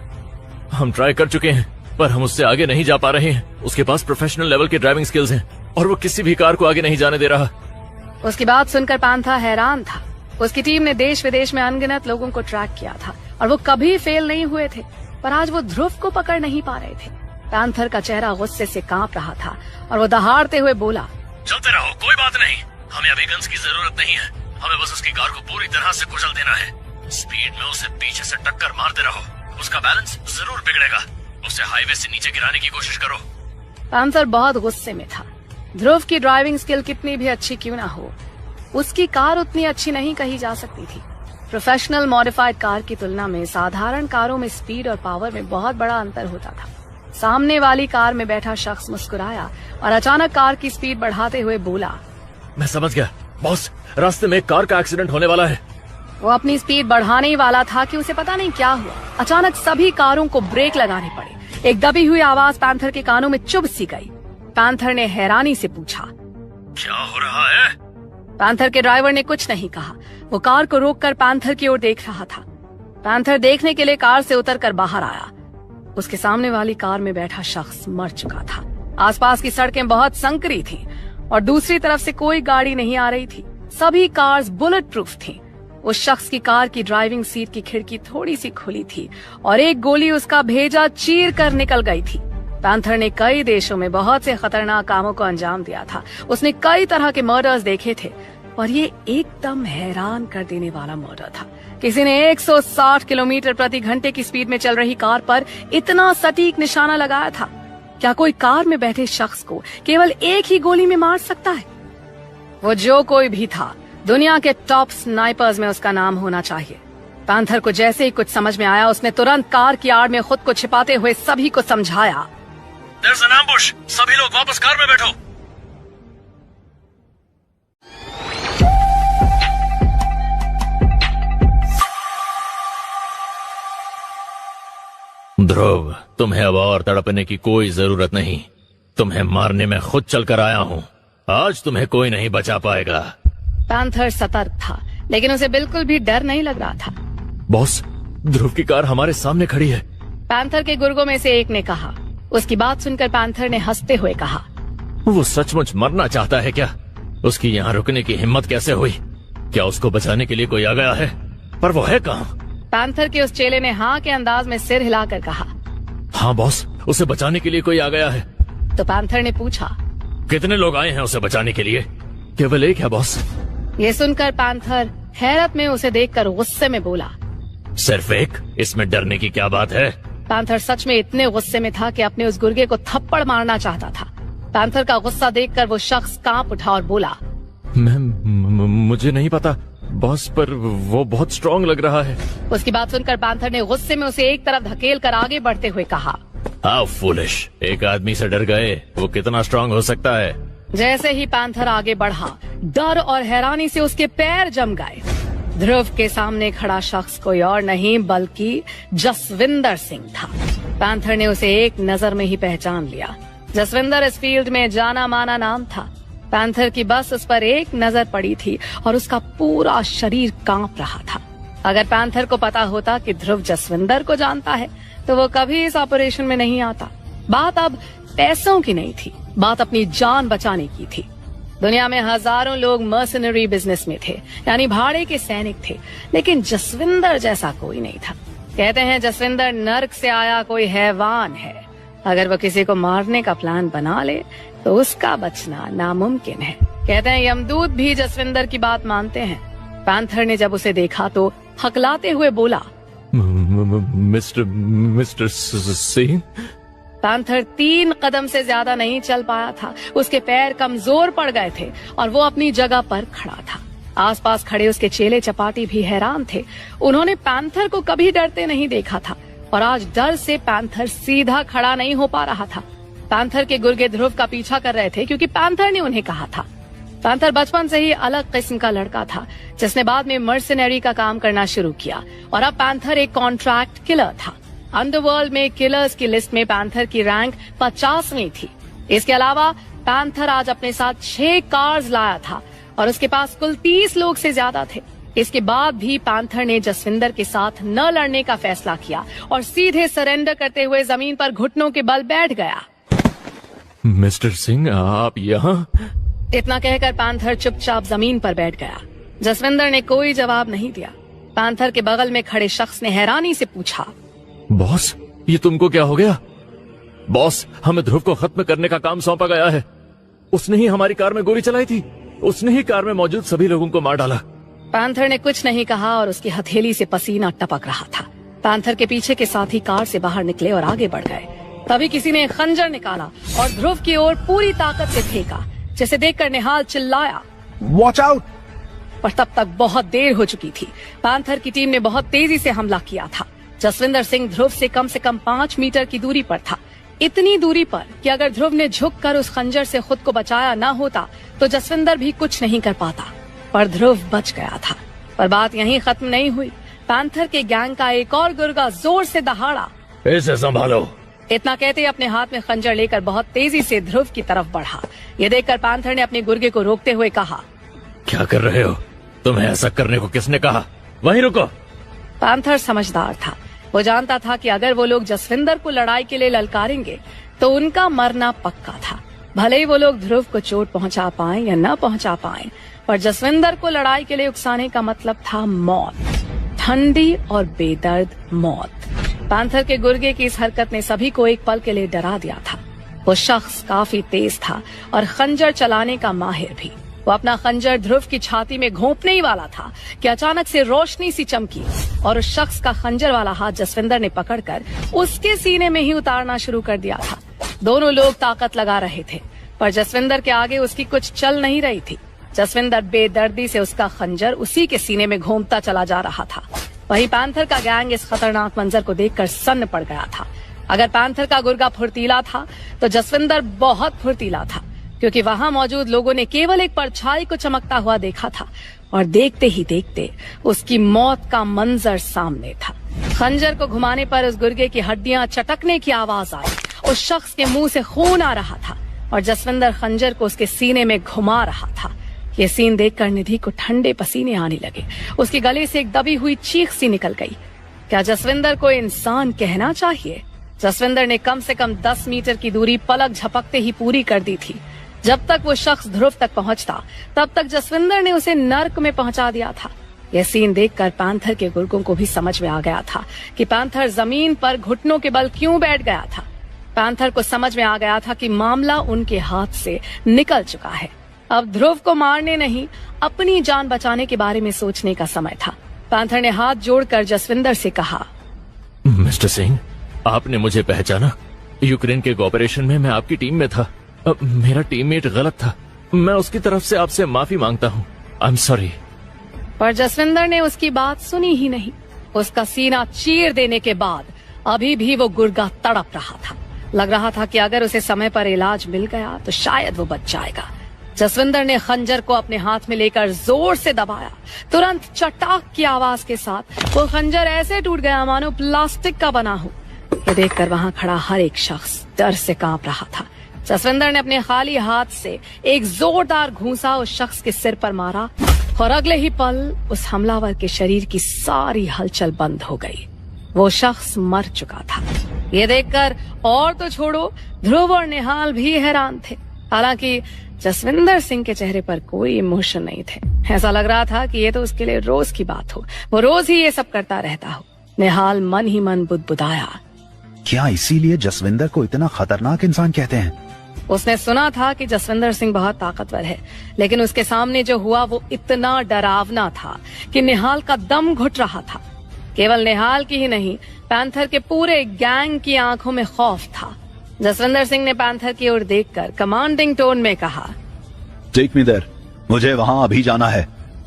हम ट्राई कर चुके हैं, पर हम उससे आगे नहीं जा पा रहे हैं। उसके पास प्रोफेशनल लेवल की ड्राइविंग स्किल्स हैं और वो किसी भी कार को आगे नहीं जाने दे रहा। उसकी बात सुनकर पैंथर हैरान था। उसकी टीम ने देश विदेश में अनगिनत लोगों को ट्रैक किया था और वो कभी फेल नहीं हुए थे, पर आज वो ध्रुव को पकड़ नहीं पा रहे थे। पैंथर का चेहरा गुस्से से कांप रहा था और वो दहाड़ते हुए बोला, चलते रहो, कोई बात नहीं, हमें अभी गन्स की जरूरत नहीं है, हमें बस उसकी कार को पूरी तरह से कुचल देना है। स्पीड में उसे पीछे से टक्कर मारते रहो, उसका बैलेंस जरूर बिगड़ेगा, उसे हाईवे से नीचे गिराने की कोशिश करो। पैंथर बहुत गुस्से में था। ध्रुव की ड्राइविंग स्किल कितनी भी अच्छी क्यों ना हो, उसकी कार उतनी अच्छी नहीं कही जा सकती थी। प्रोफेशनल मॉडिफाइड कार की तुलना में साधारण कारों में स्पीड और पावर में बहुत बड़ा अंतर होता था। सामने वाली कार में बैठा शख्स मुस्कुराया और अचानक कार की स्पीड बढ़ाते हुए बोला, मैं समझ गया बॉस, रास्ते में एक कार का एक्सीडेंट होने वाला है। वो अपनी स्पीड बढ़ाने ही वाला था कि उसे पता नहीं क्या हुआ। अचानक सभी कारों को ब्रेक लगाने पड़े। एक दबी हुई आवाज पैंथर के कानों में चुभ सी गई। पैंथर ने हैरानी से पूछा, क्या हो रहा है? पैंथर के ड्राइवर ने कुछ नहीं कहा। वो कार को रोककर पैंथर की ओर देख रहा था। पैंथर देखने के लिए कार से उतरकर बाहर आया। उसके सामने वाली कार में बैठा शख्स मर चुका था। आसपास की सड़कें बहुत संकरी थीं और दूसरी तरफ से कोई गाड़ी नहीं आ रही थी। सभी कार्स बुलेट प्रूफ थीं। उस शख्स की कार की ड्राइविंग सीट की खिड़की थोड़ी सी खुली थी और एक गोली उसका भेजा चीर कर निकल गई थी। पैंथर ने कई देशों में बहुत से खतरनाक कामों को अंजाम दिया था। उसने कई तरह के मर्डर्स देखे थे और ये एकदम हैरान कर देने वाला मर्डर था। किसी ने 160 किलोमीटर प्रति घंटे की स्पीड में चल रही कार पर इतना सटीक निशाना लगाया था। क्या कोई कार में बैठे शख्स को केवल एक ही गोली में मार सकता है? वो जो कोई भी था, दुनिया के टॉप स्नाइपर्स में उसका नाम होना चाहिए। पैंथर को जैसे ही कुछ समझ में आया, उसने तुरंत कार की आड़ में खुद को छिपाते हुए सभी को समझाया, There's an ambush! सभी लोग वापस कार में बैठो। ध्रुव, तुम्हें अब और तड़पने की कोई जरूरत नहीं। तुम्हें मारने में खुद चलकर आया हूँ। आज तुम्हें कोई नहीं बचा पाएगा। पैंथर सतर्क था, लेकिन उसे बिल्कुल भी डर नहीं लग रहा था। बॉस, ध्रुव की कार हमारे सामने खड़ी है। पैंथर के गुर्गों में से एक ने कहा। उसकी बात सुनकर पैंथर ने हंसते हुए कहा, वो सचमुच मरना चाहता है क्या? उसकी यहाँ रुकने की हिम्मत कैसे हुई? क्या उसको बचाने के लिए कोई आ गया है? पर वो है कहाँ? पैंथर के उस चेले ने हाँ के अंदाज में सिर हिलाकर कहा, हाँ बॉस, उसे बचाने के लिए कोई आ गया है। तो पैंथर ने पूछा, कितने लोग आए हैं उसे बचाने के लिए? केवल एक है बॉस। ये सुनकर पैंथर हैरत में उसे देखकर गुस्से में बोला, सिर्फ एक? इसमें डरने की क्या बात है? पैंथर सच में इतने गुस्से में था कि अपने उस गुर्गे को थप्पड़ मारना चाहता था। पैंथर का गुस्सा देखकर वो शख्स कांप उठा और बोला, मुझे नहीं पता बॉस, पर वो बहुत स्ट्रॉन्ग लग रहा है। उसकी बात सुनकर पैंथर ने गुस्से में उसे एक तरफ धकेल कर आगे बढ़ते हुए कहा, हाउ फूलिश! एक आदमी से डर गए, वो कितना स्ट्रॉन्ग हो सकता है? जैसे ही पैंथर आगे बढ़ा, डर और हैरानी से उसके पैर जम गए। ध्रुव के सामने खड़ा शख्स कोई और नहीं बल्कि जसविंदर सिंह था। पैंथर ने उसे एक नजर में ही पहचान लिया। जसविंदर इस फील्ड में जाना माना नाम था। पैंथर की बस उस पर एक नजर पड़ी थी और उसका पूरा शरीर कांप रहा था। अगर पैंथर को पता होता कि ध्रुव जसविंदर को जानता है तो वो कभी इस ऑपरेशन में नहीं आता। बात अब पैसों की नहीं थी, बात अपनी जान बचाने की थी। दुनिया में हजारों लोग मर्सनरी बिजनेस में थे, यानी भाड़े के सैनिक थे, लेकिन जसविंदर जैसा कोई नहीं था। कहते हैं जसविंदर नर्क से आया कोई हैवान है। अगर वो किसी को मारने का प्लान बना ले तो उसका बचना नामुमकिन है। कहते हैं यमदूत भी जसविंदर की बात मानते हैं। पैंथर ने जब उसे देखा तो हकलाते हुए बोला, मिस्टर सिंह। पैंथर 3 कदम से ज्यादा नहीं चल पाया था। उसके पैर कमजोर पड़ गए थे और वो अपनी जगह पर खड़ा था। आसपास खड़े उसके चेले चपाटी भी हैरान थे। उन्होंने पैंथर को कभी डरते नहीं देखा था और आज डर से पैंथर सीधा खड़ा नहीं हो पा रहा था। पैंथर के गुर्गे ध्रुव का पीछा कर रहे थे क्योंकि पैंथर ने उन्हें कहा था। पैंथर बचपन से ही अलग किस्म का लड़का था जिसने बाद में मर्सनरी का काम करना शुरू किया और अब पैंथर एक कॉन्ट्रैक्ट किलर था। अंडरवर्ल्ड में किलर्स की लिस्ट में पैंथर की रैंक 50वीं थी। इसके अलावा पैंथर आज अपने साथ 6 कार्स लाया था और उसके पास कुल 30 लोग से ज्यादा थे। इसके बाद भी पैंथर ने जसविंदर के साथ न लड़ने का फैसला किया और सीधे सरेंडर करते हुए जमीन पर घुटनों के बल बैठ गया। मिस्टर सिंह, आप यहाँ? इतना कहकर पैंथर चुपचाप जमीन पर बैठ गया। जसविंदर ने कोई जवाब नहीं दिया। पैंथर के बगल में खड़े शख्स ने हैरानी से पूछा, बॉस, ये तुमको क्या हो गया? बॉस, हमें ध्रुव को खत्म करने का काम सौंपा गया है। उसने ही हमारी कार में गोली चलाई थी। उसने ही कार में मौजूद सभी लोगों को मार डाला। पैंथर ने कुछ नहीं कहा और उसकी हथेली से पसीना टपक रहा था। पैंथर के पीछे के साथी कार से बाहर निकले और आगे बढ़ गए। तभी किसी ने खंजर निकाला और ध्रुव की ओर पूरी ताकत से फेंका, जिसे देखकर निहाल चिल्लाया, वॉच आउट! पर तब तक बहुत देर हो चुकी थी। पैंथर की टीम ने बहुत तेजी से हमला किया था। जसविंदर सिंह ध्रुव से कम 5 मीटर की दूरी पर था। इतनी दूरी पर कि अगर ध्रुव ने झुककर उस खंजर से खुद को बचाया ना होता तो जसविंदर भी कुछ नहीं कर पाता। पर ध्रुव बच गया था। पर बात यहीं खत्म नहीं हुई। पैंथर के गैंग का एक और गुर्गा जोर से दहाड़ा, इसे संभालो। इतना कहते ही अपने हाथ में खंजर लेकर बहुत तेजी से ध्रुव की तरफ बढ़ा। ये देखकर पैंथर ने अपने गुर्गे को रोकते हुए कहा, क्या कर रहे हो? तुम्हें ऐसा करने को किसने कहा? वहीं रुको। पैंथर समझदार था। वो जानता था कि अगर वो लोग जसविंदर को लड़ाई के लिए ललकारेंगे तो उनका मरना पक्का था। भले ही वो लोग ध्रुव को चोट पहुंचा पाए या न पहुंचा पाए, पर जसविंदर को लड़ाई के लिए उकसाने का मतलब था मौत, ठंडी और बेदर्द मौत। पैंथर के गुर्गे की इस हरकत ने सभी को एक पल के लिए डरा दिया था। वो शख्स काफी तेज था और खंजर चलाने का माहिर भी। वो अपना खंजर ध्रुव की छाती में घोंपने ही वाला था कि अचानक से रोशनी सी चमकी और उस शख्स का खंजर वाला हाथ जसविंदर ने पकड़कर उसके सीने में ही उतारना शुरू कर दिया था। दोनों लोग ताकत लगा रहे थे, पर जसविंदर के आगे उसकी कुछ चल नहीं रही थी। जसविंदर बेदर्दी से उसका खंजर उसी के सीने में घोंपता चला जा रहा था। वहीं पैंथर का गैंग इस खतरनाक मंजर को देखकर सन्न पड़ गया था। अगर पैंथर का गुर्गा फुर्तीला था तो जसविंदर बहुत फुर्तीला था, क्योंकि वहां मौजूद लोगों ने केवल एक परछाई को चमकता हुआ देखा था और देखते ही देखते उसकी मौत का मंजर सामने था। खंजर को घुमाने पर उस गुर्गे की हड्डियां चटकने की आवाज आई। उस शख्स के मुंह से खून आ रहा था और जसविंदर खंजर को उसके सीने में घुमा रहा था। ये सीन देखकर निधि को ठंडे पसीने आने लगे। उसके गले से एक दबी हुई चीख सी निकल गई। क्या जसविंदर को इंसान कहना चाहिए? जसविंदर ने कम से कम 10 मीटर की दूरी पलक झपकते ही पूरी कर दी थी। जब तक वो शख्स ध्रुव तक पहुंचता तब तक जसविंदर ने उसे नर्क में पहुंचा दिया था। यह सीन देखकर पैंथर के गुर्गों को भी समझ में आ गया था कि पैंथर जमीन पर घुटनों के बल क्यों बैठ गया था। पैंथर को समझ में आ गया था कि मामला उनके हाथ से निकल चुका है। अब ध्रुव को मारने नहीं, अपनी जान बचाने के बारे में सोचने का समय था। पैंथर ने हाथ जोड़कर जसविंदर से कहा, मिस्टर सिंह, आपने मुझे पहचाना? यूक्रेन के ऑपरेशन में मैं आपकी टीम में था। मेरा टीममेट गलत था। मैं उसकी तरफ से आपसे माफी मांगता हूँ। I am sorry. पर जसविंदर ने उसकी बात सुनी ही नहीं। उसका सीना चीर देने के बाद अभी भी वो गुर्गा तड़प रहा था। लग रहा था कि अगर उसे समय पर इलाज मिल गया तो शायद वो बच जाएगा। जसविंदर ने खंजर को अपने हाथ में लेकर जोर से दबाया। तुरंत चटाक की आवाज के साथ वो खंजर ऐसे टूट गया मानो प्लास्टिक का बना हो। ये देखकर वहां खड़ा हर एक शख्स डर से कांप रहा था। जसविंदर ने अपने खाली हाथ से एक जोरदार घूंसा उस शख्स के सिर पर मारा और अगले ही पल उस हमलावर के शरीर की सारी हलचल बंद हो गई। वो शख्स मर चुका था। ये देखकर और तो छोड़ो, ध्रुव और निहाल भी हैरान थे। हालांकि जसविंदर सिंह के चेहरे पर कोई इमोशन नहीं थे। ऐसा लग रहा था कि ये तो उसके लिए रोज की बात हो, वो रोज ही ये सब करता रहता हो। निहाल मन ही मन बुदबुदाया, क्या इसीलिए जसविंदर को इतना खतरनाक इंसान कहते हैं? उसने सुना था कि जसविंदर सिंह बहुत ताकतवर है, लेकिन उसके सामने जो हुआ वो इतना डरावना था कि निहाल का दम घुट रहा था। केवल निहाल की ही नहीं, पैंथर के पूरे गैंग की आंखों में खौफ था। जसविंदर सिंह ने पैंथर की ओर देखकर कमांडिंग टोन में कहा, टेक मी देयर, मुझे वहां अभी जाना है।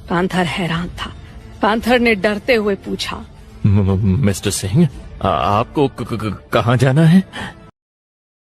पैंथर हैरान था। पैंथर ने डरते हुए पूछा, मिस्टर सिंह, आपको कहाँ जाना है?